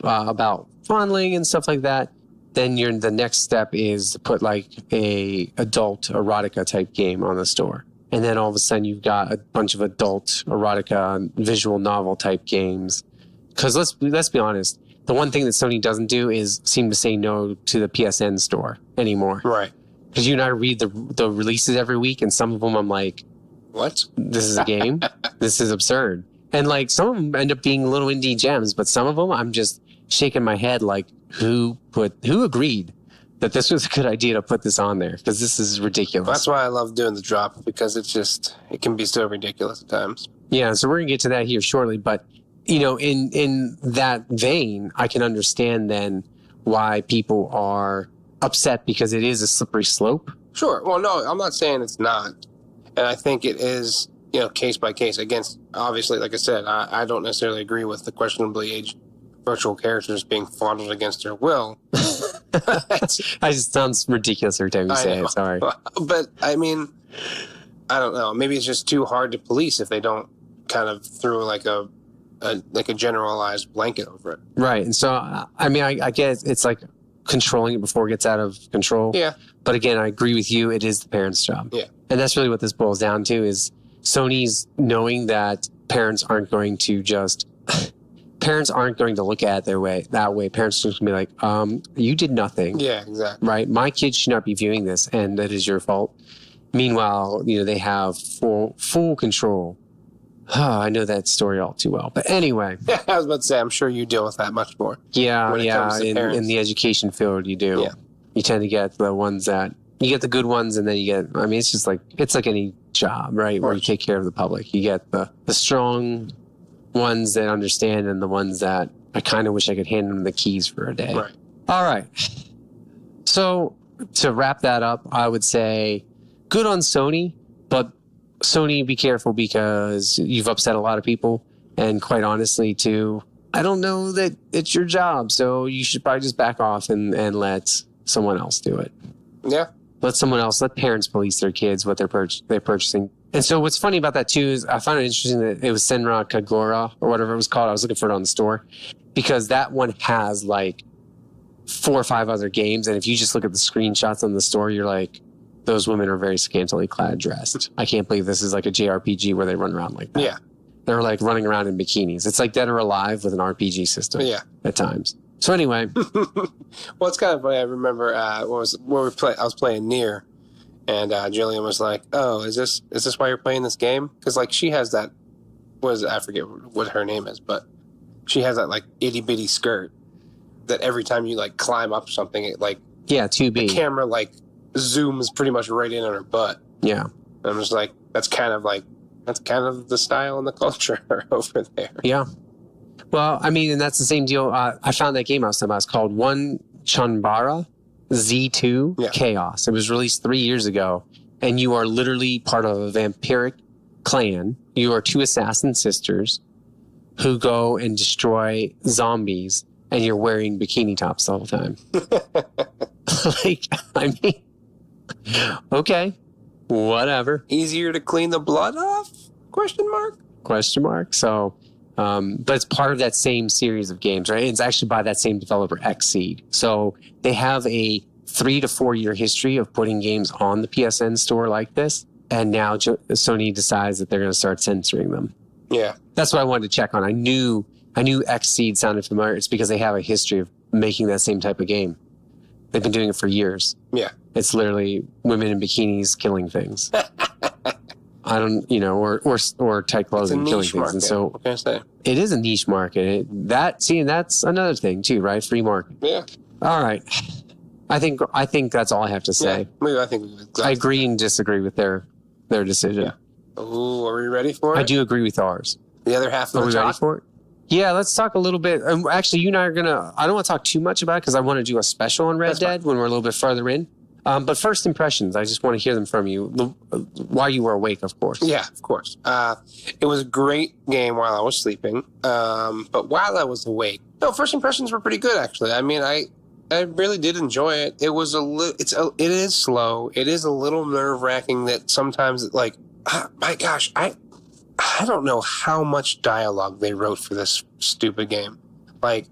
about fondling and stuff like that, then the next step is to put like a adult erotica type game on the store. And then all of a sudden you've got a bunch of adult erotica visual novel type games. Because let's be honest, the one thing that Sony doesn't do is seem to say no to the PSN store anymore. Right. Because you and I read the releases every week, and some of them I'm like, what? This is a game? This is absurd. And like some of them end up being little indie gems, but some of them I'm just shaking my head like, who agreed that this was a good idea to put this on there? Because this is ridiculous. That's why I love doing the drop, because it can be so ridiculous at times. Yeah, so we're going to get to that here shortly. But, in that vein, I can understand then why people are upset, because it is a slippery slope. Sure. Well, no, I'm not saying it's not. And I think it is, case by case. Against, obviously, like I said, I don't necessarily agree with the questionably aged virtual characters being fondled against their will. I just sounds ridiculous every time you say it. Sorry. But, I mean, I don't know. Maybe it's just too hard to police if they don't kind of throw like a generalized blanket over it. Right. And so, I mean, I guess it's like controlling it before it gets out of control. Yeah. But again, I agree with you. It is the parents' job. Yeah. And that's really what this boils down to is Sony's knowing that parents aren't going to look at it that way. Parents are just going to be like, you did nothing. Yeah, exactly. Right. My kids should not be viewing this, and that is your fault. Meanwhile, they have full control. I know that story all too well. But anyway. Yeah, I was about to say, I'm sure you deal with that much more. Yeah. In the education field, you do. Yeah. You tend to get the ones that, you get the good ones, and then you get, I mean, it's just like, it's like any job, right? Where you take care of the public. You get the strong ones that understand, and the ones that I kind of wish I could hand them the keys for a day. Right. All right. So to wrap that up, I would say good on Sony, but Sony, be careful, because you've upset a lot of people. And quite honestly, too, I don't know that it's your job. So you should probably just back off and let someone else do it. Yeah. Let parents police their kids, what they're purchasing. And so what's funny about that, too, is I found it interesting that it was Senra Kagura or whatever it was called. I was looking for it on the store, because that one has like 4 or 5 other games. And if you just look at the screenshots on the store, you're like, those women are very scantily clad dressed. I can't believe this is like a JRPG where they run around like that. Yeah. They're like running around in bikinis. It's like Dead or Alive with an RPG system. Yeah. At times. So anyway. Well, it's kind of funny. I remember I was playing Nier, and Jillian was like, "Oh, is this why you're playing this game?" Because like she has that, I forget what her name is, but she has that like itty bitty skirt that every time you like climb up something, it like 2B. The camera like zooms pretty much right in on her butt. Yeah. And I'm just like, that's kind of the style and the culture over there. Yeah. Well, I mean, and that's the same deal. I found that game I was talking about. It's called One Chanbara Z2 Chaos. It was released 3 years ago, and you are literally part of a vampiric clan. You are 2 assassin sisters who go and destroy zombies, and you're wearing bikini tops the whole time. Like, I mean, okay, whatever. Easier to clean the blood off? Question mark. So, but it's part of that same series of games, right? It's actually by that same developer, Xseed. So they have a 3 to 4 year history of putting games on the PSN store like this. and now Sony decides that they're going to start censoring them. Yeah. That's what I wanted to check on. I knew Xseed sounded familiar. It's because they have a history of making that same type of game. They've been doing it for years. Yeah. It's literally women in bikinis killing things. I don't, or tight clothing killing things. Market. And so what can I say? It is a niche market. That's another thing too, right? Free market. Yeah. All right. I think that's all I have to say. Yeah, I agree and disagree with their decision. Yeah. Ooh, are we ready for it? I do agree with ours. The other half of Are we ready for it? Yeah, let's talk a little bit. Actually, you and I are I don't want to talk too much about it because I want to do a special on Red Dead when we're a little bit further in. But first impressions, I just want to hear them from you. While you were awake, of course. Yeah, of course. It was a great game while I was sleeping. But while I was awake, first impressions were pretty good, actually. I mean, I really did enjoy it. It was it is slow. It is a little nerve-wracking that sometimes, like, my gosh, I don't know how much dialogue they wrote for this stupid game. Like,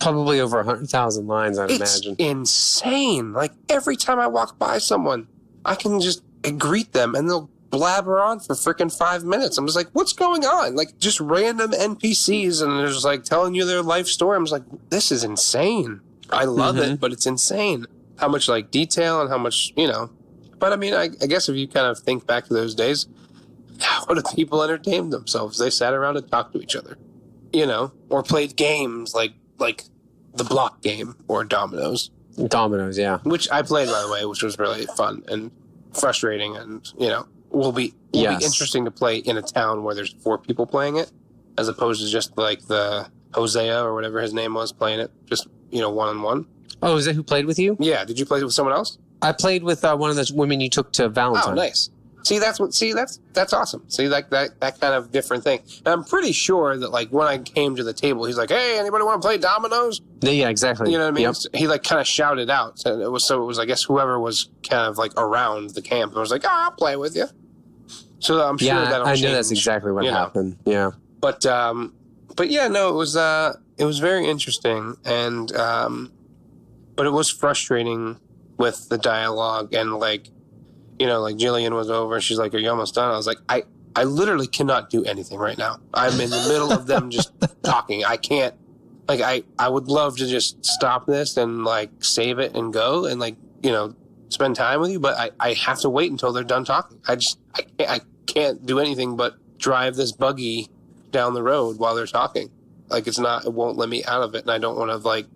probably over 100,000 lines, I'd imagine. It's insane. Like, every time I walk by someone, I can just greet them and they'll blabber on for freaking 5 minutes. I'm just like, what's going on? Like, just random NPCs and they're just like telling you their life story. I'm just like, this is insane. I love it, but it's insane how much like detail and how much, But I mean, I guess if you kind of think back to those days, how do people entertain themselves? They sat around and talked to each other, or played games like the block game or dominoes. Dominoes, yeah. Which I played, by the way, which was really fun and frustrating and, will be interesting to play in a town where there's 4 people playing it, as opposed to just like the Hosea or whatever his name was playing it, just, one-on-one. Oh, is that who played with you? Yeah. Did you play with someone else? I played with one of those women you took to Valentine. Oh, nice. That's awesome. See, like that kind of different thing. And I'm pretty sure that like when I came to the table, he's like, "Hey, anybody want to play dominoes?" Yeah, exactly. You know what I mean? Yep. He like kind of shouted out. And it was I guess whoever was kind of like around the camp and was like, "Oh, I'll play with you." So I'm sure that'll change. I know that's exactly what happened. Yeah. But yeah, no, it was very interesting and but it was frustrating with the dialogue and like Jillian was over. She's like, "Are you almost done?" I was like, I literally cannot do anything right now. I'm in the middle of them just talking. I can't, like, I would love to just stop this and like save it and go and like, spend time with you. But I have to wait until they're done talking. I can't do anything but drive this buggy down the road while they're talking. Like it won't let me out of it. And I don't want to like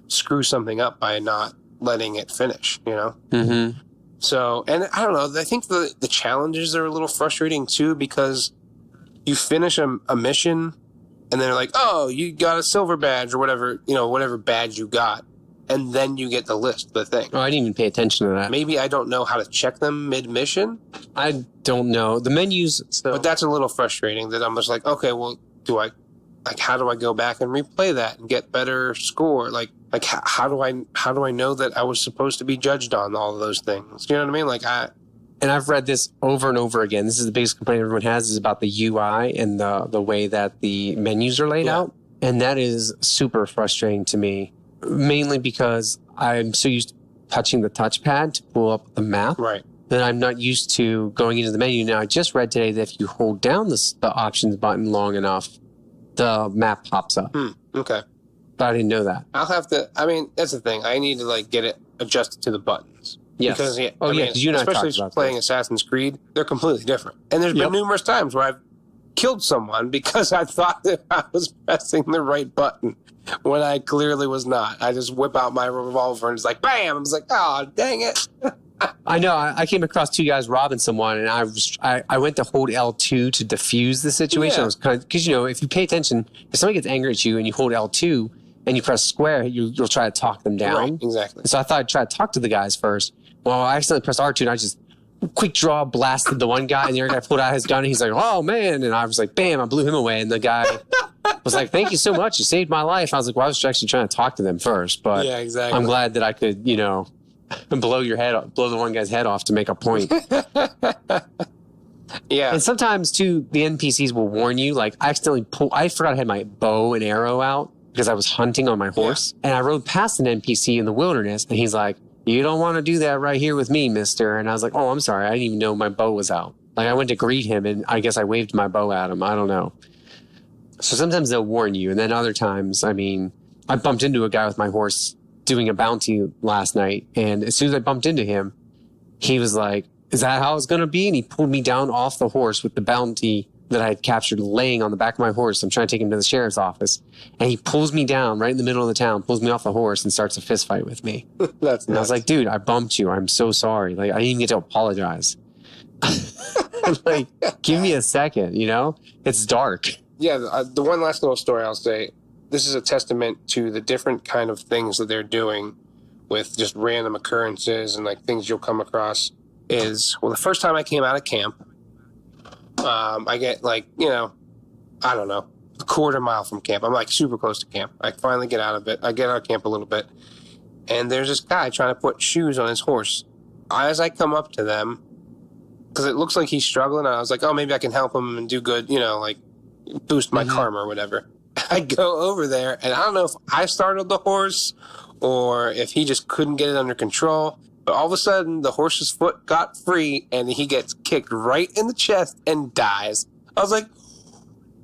screw something up by not letting it finish, Mm-hmm. So, and I don't know, I think the challenges are a little frustrating too, because you finish a mission and they're like, "Oh, you got a silver badge," or whatever, whatever badge you got. And then you get the list, the thing. Oh, I didn't even pay attention to that. Maybe I don't know how to check them mid-mission. I don't know. The menus. But that's a little frustrating that I'm just like, okay, well, how do I go back and replay that and get better score? Like how do I know that I was supposed to be judged on all of those things? You know what I mean? And I've read this over and over again. This is the biggest complaint everyone has, is about the UI and the way that the menus are laid out. And that is super frustrating to me, mainly because I'm so used to touching the touchpad to pull up the map. Right. That I'm not used to going into the menu. Now, I just read today that if you hold down the options button long enough, the map pops up. Okay. But I didn't know that. I'll have to, that's the thing. I need to like get it adjusted to the buttons. Yes. Because, because you and I talked especially about playing this. Assassin's Creed, they're completely different. And there's been numerous times where I've killed someone because I thought that I was pressing the right button when I clearly was not. I just whip out my revolver and it's like, bam! I was like, oh, dang it. I know. I came across 2 guys robbing someone, and I went to hold L2 to defuse the situation. Yeah. I was kind of, because if you pay attention, if somebody gets angry at you and you hold L2 and you press square, you'll try to talk them down. Right, exactly. So I thought I'd try to talk to the guys first. Well, I accidentally pressed R2 and I just quick draw blasted the one guy, and the other guy pulled out his gun and he's like, "Oh man!" And I was like, "Bam!" I blew him away, and the guy was like, "Thank you so much, you saved my life." I was like, "Well, I was actually trying to talk to them first, but yeah, exactly. I'm glad that I could, blow the one guy's head off to make a point." Yeah. And sometimes too, the NPCs will warn you. Like I forgot I had my bow and arrow out because I was hunting on my horse, and I rode past an NPC in the wilderness, and he's like, you don't want to do that right here with me, mister. And I was like, oh, I'm sorry. I didn't even know my bow was out. Like, I went to greet him, and I guess I waved my bow at him. I don't know. So sometimes they'll warn you. And then other times, I mean, I bumped into a guy with my horse doing a bounty last night. And as soon as I bumped into him, he was like, is that how it's going to be? And he pulled me down off the horse with the bounty that I had captured laying on the back of my horse. I'm trying to take him to the sheriff's office. And he pulls me down right in the middle of the town, pulls me off the horse, and starts a fist fight with me. That's and I was like, dude, I bumped you. I'm so sorry. Like, I didn't even get to apologize. Like, give me a second, you know? It's dark. Yeah, the one last little story I'll say, this is a testament to the different kind of things that they're doing with just random occurrences and like things you'll come across is, well, the first time I came out of camp, I get like, you know, I don't know, a quarter mile from camp. I'm like super close to camp. I finally get out of it. I get out of camp a little bit. And there's this guy trying to put shoes on his horse. As I come up to them, because it looks like he's struggling, I was like, oh, maybe I can help him and do good, you know, like boost my karma or whatever. I go over there, and I don't know if I startled the horse or if he just couldn't get it under control. But all of a sudden, the horse's foot got free, and he gets kicked right in the chest and dies. I was like,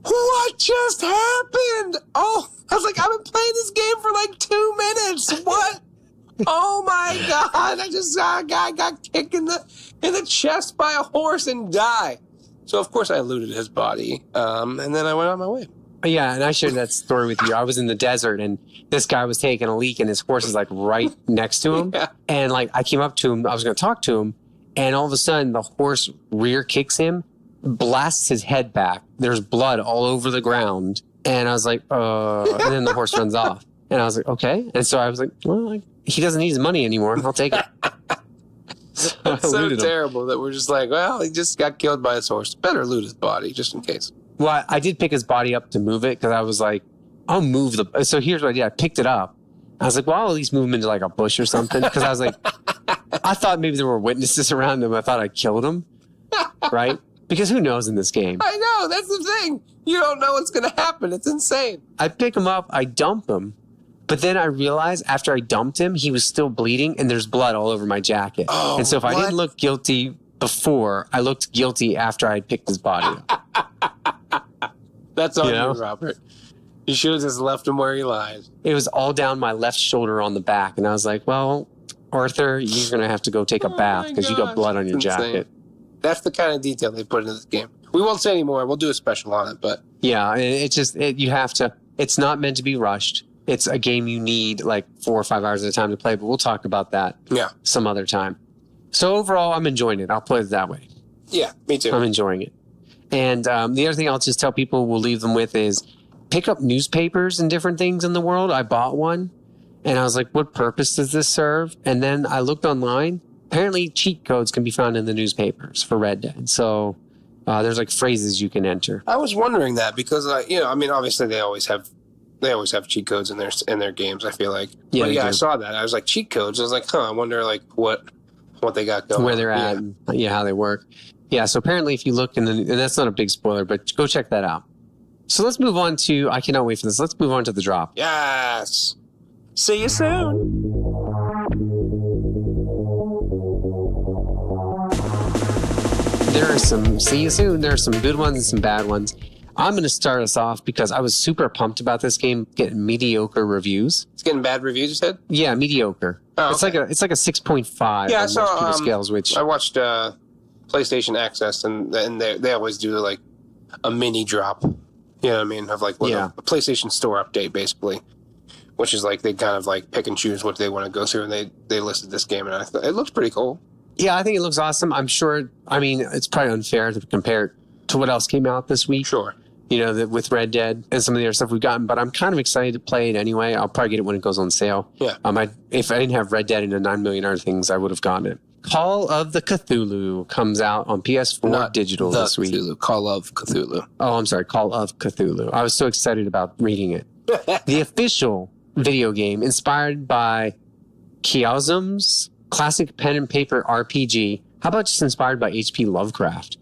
what just happened? Oh, I was like, I've been playing this game for like 2 minutes. What? Oh my God. I just saw a guy got kicked in the chest by a horse and die. So, of course, I looted his body, and then I went on my way. Yeah, and I shared that story with you. I was in the desert, and this guy was taking a leak, and his horse is like right next to him. Yeah. And like I came up to him, I was going to talk to him, and all of a sudden the horse rear kicks him, blasts his head back. There's blood all over the ground, and I was like, and then the horse runs off, and I was like, okay. And so I was like, well, he doesn't need his money anymore. I'll take it. It's so terrible that we're just like, well, he just got killed by his horse. Better loot his body just in case. Well, I did pick his body up to move it because I was like, I'll move the... So here's what I did. I picked it up. I was like, well, I'll at least move him into like a bush or something. Because I was like, I thought maybe there were witnesses around him. I thought I killed him. Right? Because who knows in this game? I know. That's the thing. You don't know what's going to happen. It's insane. I pick him up. I dump him. But then I realized after I dumped him, he was still bleeding and there's blood all over my jacket. Oh, and so if I didn't look guilty before, I looked guilty after I picked his body up. That's on you, Robert. You should have just left him where he lies. It was all down my left shoulder on the back. And I was like, well, Arthur, you're going to have to go take a bath because you got blood on your jacket. That's the kind of detail they put into this game. We won't say anymore. We'll do a special on it, but... Yeah, you have to... It's not meant to be rushed. It's a game you need like 4 or 5 hours at a time to play, but we'll talk about that some other time. So overall, I'm enjoying it. I'll play it that way. Yeah, me too. I'm enjoying it. And the other thing I'll just tell people we'll leave them with is pick up newspapers and different things in the world. I bought one and I was like, what purpose does this serve? And then I looked online. Apparently cheat codes can be found in the newspapers for Red Dead. So there's like phrases you can enter. I was wondering that because, obviously they always have cheat codes in their games, I feel like. Yeah, I saw that. I was like, cheat codes? I was like, I wonder like what they got going. Where they're at and how they work. Yeah, so apparently if you look and that's not a big spoiler, but go check that out. So let's move on to, I cannot wait for this. Let's move on to the drop. Yes. See you soon. See you soon. There are some good ones and some bad ones. I'm going to start us off because I was super pumped about this game getting mediocre reviews. It's getting bad reviews, you said? Yeah, mediocre. Oh, okay. It's like a 6.5 on most people's scales, which... I watched PlayStation Access, and they always do like a mini drop, you know what I mean, of like a PlayStation Store update, basically, which is like they kind of like pick and choose what they want to go through, and they listed this game, and I thought it looks pretty cool. Yeah, I think it looks awesome. I'm sure, it's probably unfair to compare it to what else came out this week. Sure. With Red Dead and some of the other stuff we've gotten, but I'm kind of excited to play it anyway. I'll probably get it when it goes on sale. Yeah. If I didn't have Red Dead and the 9 million other things, I would have gotten it. Call of the Cthulhu comes out on PS4 digital this week. Call of Cthulhu. Oh, I'm sorry. Call of Cthulhu. I was so excited about reading it. The official video game inspired by Chiasm's classic pen and paper RPG. How about just inspired by H.P. Lovecraft?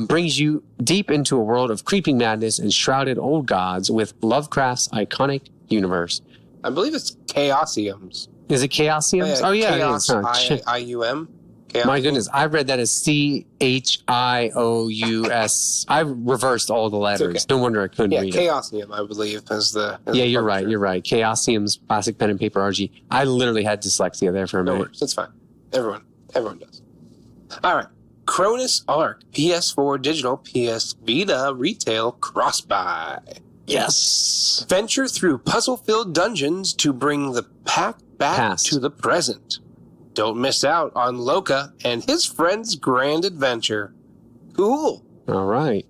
Brings you deep into a world of creeping madness and shrouded old gods with Lovecraft's iconic universe. I believe it's Chaosiums. Is it Chaosiums? Oh, yeah. Chaos, It is. I-U-M. My goodness, I read that as Chious. I reversed all the letters. Okay. No wonder I couldn't read it. Chaosium, I believe, is the... Yeah, you're right. You're right. Chaosium's Classic Pen and Paper RG. I literally had dyslexia there for a minute. No worries. It's fine. Everyone does. All right. Cronus Arc, PS4 Digital, PS Vita Retail Cross-Buy. Yes. Venture through puzzle-filled dungeons to bring the pack back to the present. Don't miss out on Loka and his friend's grand adventure. Cool. All right.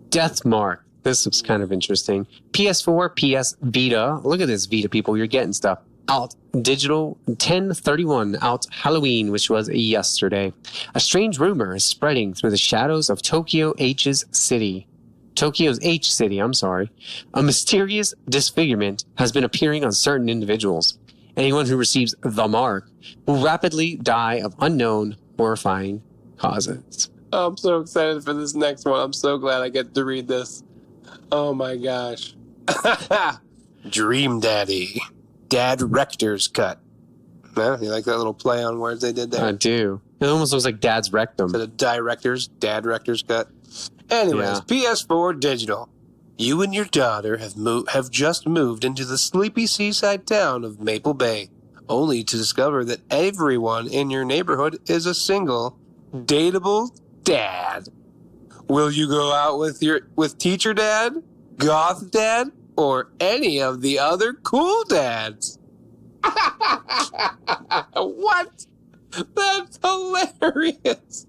Deathmark. This looks kind of interesting. PS4, PS Vita. Look at this, Vita people. You're getting stuff. Out digital 10/31. Out Halloween, which was yesterday. A strange rumor is spreading through the shadows of Tokyo's H City. I'm sorry. A mysterious disfigurement has been appearing on certain individuals. Anyone who receives the mark will rapidly die of unknown, horrifying causes. Oh, I'm so excited for this next one. I'm so glad I get to read this. Oh my gosh. Dream Daddy. Dad Rector's cut. No, you like that little play on words they did there? I do. It almost looks like Dad's rectum. So the Dad Rector's cut. Anyways, PS4 Digital. You and your daughter have just moved into the sleepy seaside town of Maple Bay, only to discover that everyone in your neighborhood is a single, dateable dad. Will you go out with teacher dad, goth dad, or any of the other cool dads? What? That's hilarious.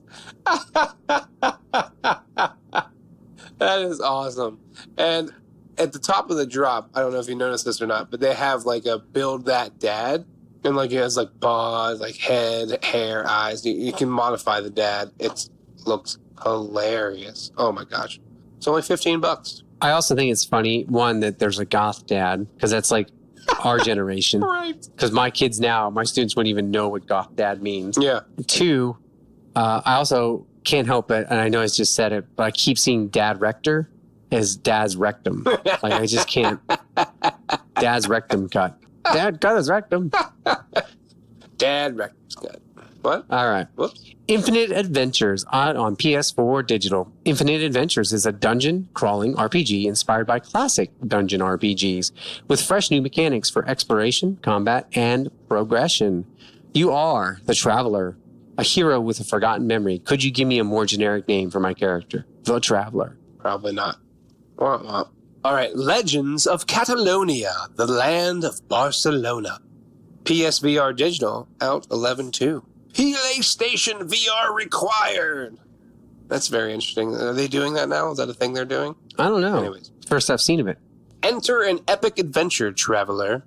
That is awesome. And at the top of the drop, I don't know if you noticed this or not, but they have like a build that dad. And like it has like paws, like head, hair, eyes. You can modify the dad. It looks hilarious. Oh my gosh. It's only $15. I also think it's funny, one, that there's a goth dad, because that's like our generation. Right. Because my kids now, my students wouldn't even know what goth dad means. Yeah. Two, I also can't help it, and I know I just said it, but I keep seeing Dad Rector as Dad's rectum. Like, I just can't. Dad's rectum cut. Dad cut his rectum. Dad Rector's cut. What? All right. Whoops. Infinite Adventures on PS4 Digital. Infinite Adventures is a dungeon crawling RPG inspired by classic dungeon RPGs with fresh new mechanics for exploration, combat, and progression. You are the Traveler, a hero with a forgotten memory. Could you give me a more generic name for my character? The Traveler. Probably not. Womp womp. All right. Legends of Catalonia, the land of Barcelona. PSVR Digital, out 11/2. PlayStation VR required. That's very interesting. Are they doing that now? Is that a thing they're doing? I don't know. Anyways. First I've seen of it. Enter an epic adventure, traveler.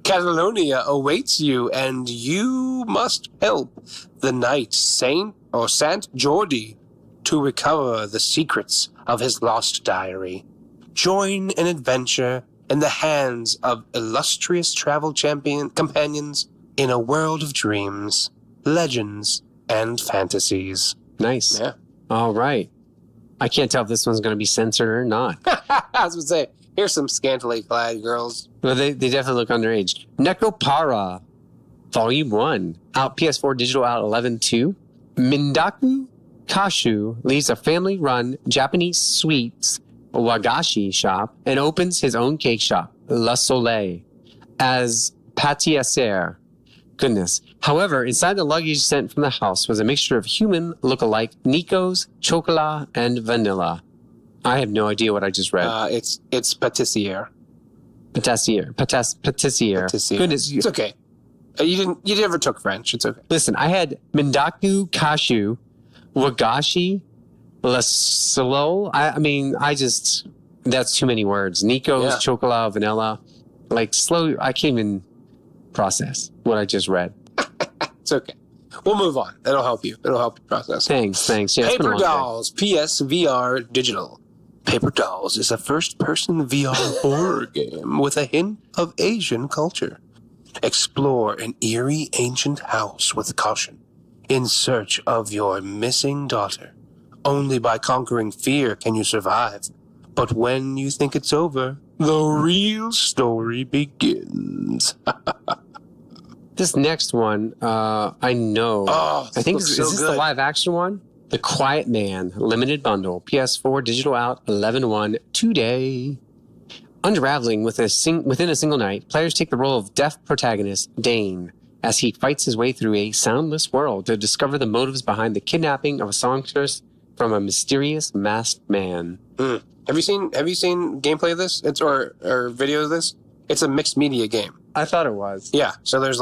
Catalonia awaits you, and you must help the knight Sant Jordi to recover the secrets of his lost diary. Join an adventure in the hands of illustrious travel companions in a world of dreams, legends, and fantasies. Nice. Yeah. All right. I can't tell if this one's going to be censored or not. I was going to say, here's some scantily clad girls. Well, they definitely look underage. Nekopara, Volume 1, out PS4 Digital, out 11/2. Mindaku Kashu leaves a family-run Japanese sweets wagashi shop and opens his own cake shop, Le Soleil, as pâtissier. Goodness. However, inside the luggage sent from the house was a mixture of human look-alike Nico's, chocolate, and vanilla. I have no idea what I just read. It's pâtissier. Pâtissier. Pâtissier. Goodness. It's okay. You never took French. It's okay. Listen, I had Mindaku Kashu, Wagashi, Le Soleil. That's too many words. Nico's, chocolate, vanilla. Like, slow. I can't even process what I just read. It's okay. We'll move on. That'll help you. It'll help you process. Thanks. Yeah, Paper Dolls, PSVR Digital. Paper Dolls is a first-person VR horror game with a hint of Asian culture. Explore an eerie ancient house with caution in search of your missing daughter. Only by conquering fear can you survive. But when you think it's over, the real story begins. This next one, I know. Oh, I think is this the live action one? The Quiet Man Limited Bundle, PS4 digital out 11/1 today. Unraveling within a single night, players take the role of deaf protagonist Dane as he fights his way through a soundless world to discover the motives behind the kidnapping of a songstress from a mysterious masked man. Have you seen gameplay of this? Or video of this? It's a mixed media game. I thought it was. Yeah. So there's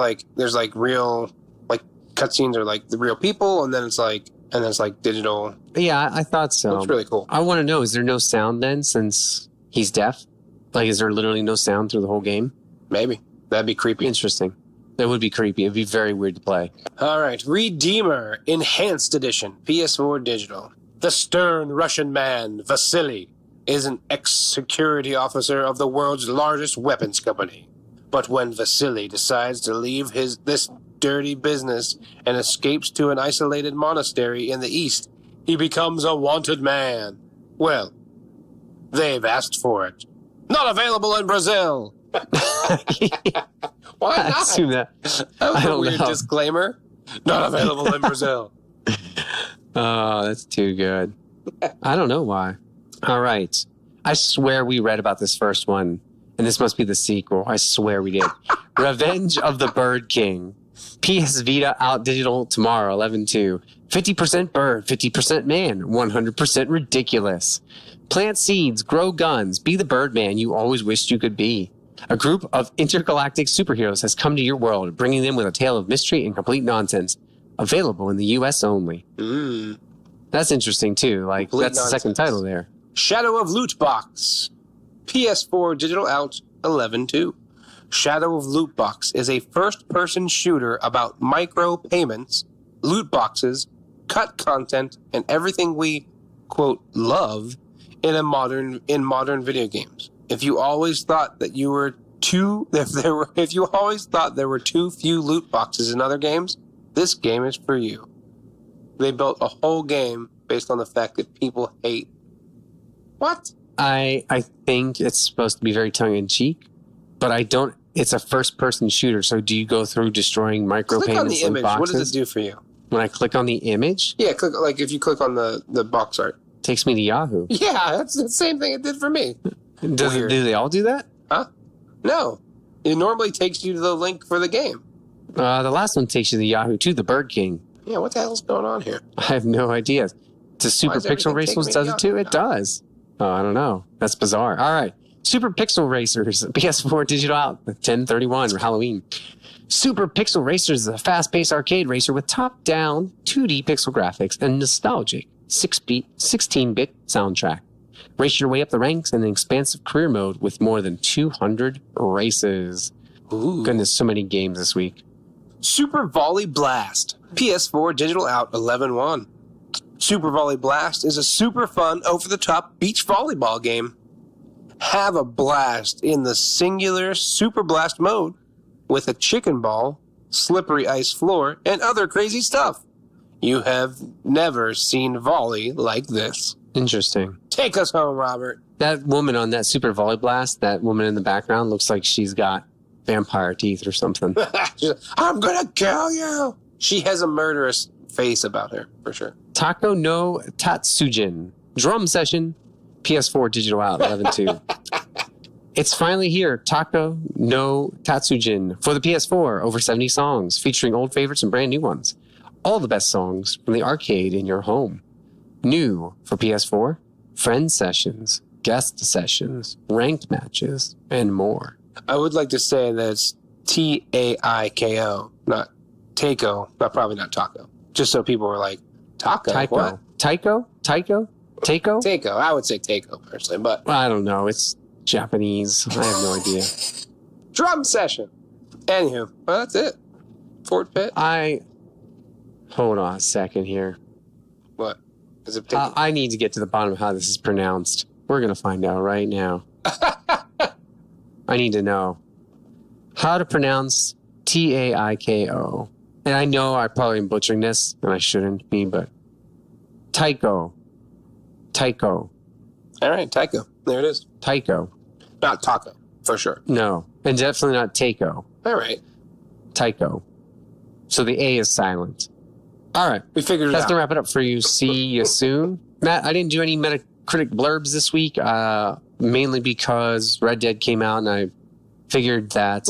real like cutscenes or like the real people, and then it's like digital. Yeah, I thought so. It's really cool. I want to know, is there no sound then since he's deaf? Like, is there literally no sound through the whole game? Maybe. That'd be creepy. Interesting. That would be creepy. It'd be very weird to play. All right. Redeemer Enhanced Edition, PS4 digital. The stern Russian man, Vasily, is an ex-security officer of the world's largest weapons company. But when Vasily decides to leave this dirty business and escapes to an isolated monastery in the east, he becomes a wanted man. Well, they've asked for it. Not available in Brazil. Why not? I assume that. That was a weird disclaimer. Not available in Brazil. Oh, that's too good. I don't know why. All right. I swear we read about this first one, and this must be the sequel. I swear we did. Revenge of the Bird King. PS Vita out digital tomorrow, 11/2. 50% bird, 50% man, 100% ridiculous. Plant seeds, grow guns, be the Birdman you always wished you could be. A group of intergalactic superheroes has come to your world, bringing them with a tale of mystery and complete nonsense. Available in the U.S. only. That's interesting, too. Like, complete that's nonsense. The second title there. Shadow of Loot Box. PS4 digital out 11/2. Shadow of Loot Box is a first-person shooter about micro-payments, loot boxes, cut content, and everything we, quote, love in modern video games. If you always thought that if you always thought there were too few loot boxes in other games, this game is for you. They built a whole game based on the fact that people hate. What? I think it's supposed to be very tongue-in-cheek, but I don't. It's a first-person shooter, so do you go through destroying micropayments? Click on the image. Boxes? What does it do for you? When I click on the image? Yeah, if you click on the box art. It takes me to Yahoo. Yeah, that's the same thing it did for me. Do they all do that? Huh? No. It normally takes you to the link for the game. The last one takes you to Yahoo too, the Bird King. Yeah, what the hell's going on here? I have no idea. The Super Pixel Racers does it too? It does. Oh, I don't know. That's bizarre. All right. Super Pixel Racers, PS4 digital out, 10/31, Halloween. Super Pixel Racers is a fast-paced arcade racer with top-down 2D pixel graphics and nostalgic 16-bit soundtrack. Race your way up the ranks in an expansive career mode with more than 200 races. Ooh. Goodness, so many games this week. Super Volley Blast, PS4 digital out 11/1. Super Volley Blast is a super fun, over-the-top beach volleyball game. Have a blast in the singular Super Blast mode with a chicken ball, slippery ice floor, and other crazy stuff. You have never seen volley like this. Interesting. Take us home, Robert. That woman on that Super Volley Blast, that woman in the background, looks like she's got vampire teeth or something. I'm gonna kill you. She has a murderous face about her, for sure. Tako no Tatsujin. Drum session. PS4 digital out, 11/2. It's finally here. Tako no Tatsujin for the PS4. Over 70 songs featuring old favorites and brand new ones. All the best songs from the arcade in your home. New for PS4. Friend sessions, guest sessions, ranked matches, and more. I would like to say that it's Taiko, not Taiko, probably not Taco. Just so people were like, Taco? Taiko. What? Taiko? Taiko. I would say Taiko personally, but I don't know. It's Japanese. I have no idea. Drum session. Anywho, well, that's it. Fort Pitt. Hold on a second here. What? Is it I need to get to the bottom of how this is pronounced. We're going to find out right now. I need to know how to pronounce Taiko. And I know I probably am butchering this, and I shouldn't be, but Taiko. All right, Taiko. There it is. Taiko. Not taco, for sure. No, and definitely not Taco. All right. Tycho. So the A is silent. All right. We figured it out. That's going to wrap it up for you. See you soon. Matt, I didn't do any Metacritic blurbs this week, mainly because Red Dead came out, and I figured that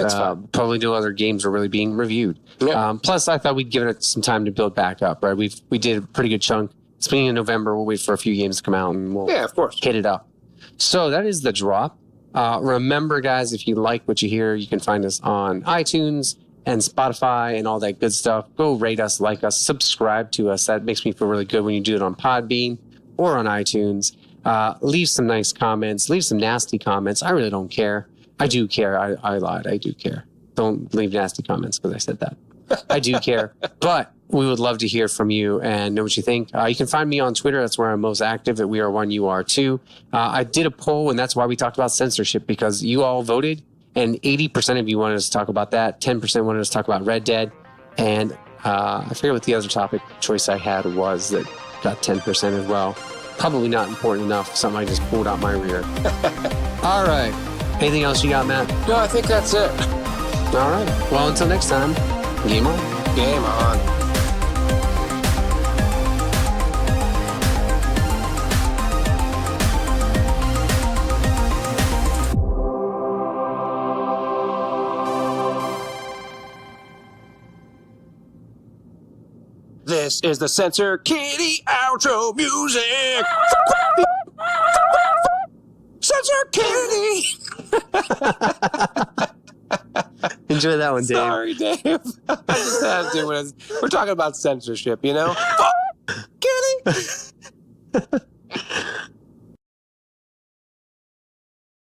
probably no other games were really being reviewed. Yeah. Plus, I thought we'd give it some time to build back up, right? We did a pretty good chunk. It's beginning of November. We'll wait for a few games to come out, and we'll of course. hit it up. So that is the drop. Remember, guys, if you like what you hear, you can find us on iTunes and Spotify and all that good stuff. Go rate us, like us, subscribe to us. That makes me feel really good when you do it on Podbean or on iTunes. Leave some nice comments. Leave some nasty comments. I really don't care. I do care. I lied. I do care. Don't leave nasty comments because I said that. I do care. But we would love to hear from you and know what you think. You can find me on Twitter. That's where I'm most active, at WeAre1UR2. I did a poll, and that's why we talked about censorship, because you all voted. And 80% of you wanted us to talk about that. 10% wanted us to talk about Red Dead. And I forget what the other topic choice I had was that got 10% as well. Probably not important enough. Something I just pulled out my rear. All right. Anything else you got, Matt? No, I think that's it. All right. Well, until next time, game on. Game on. This is the Censor Kitty outro music. Censor Kitty. Enjoy that one, Dave. Sorry, Dave. I just had to. We're talking about censorship, you know? Kitty.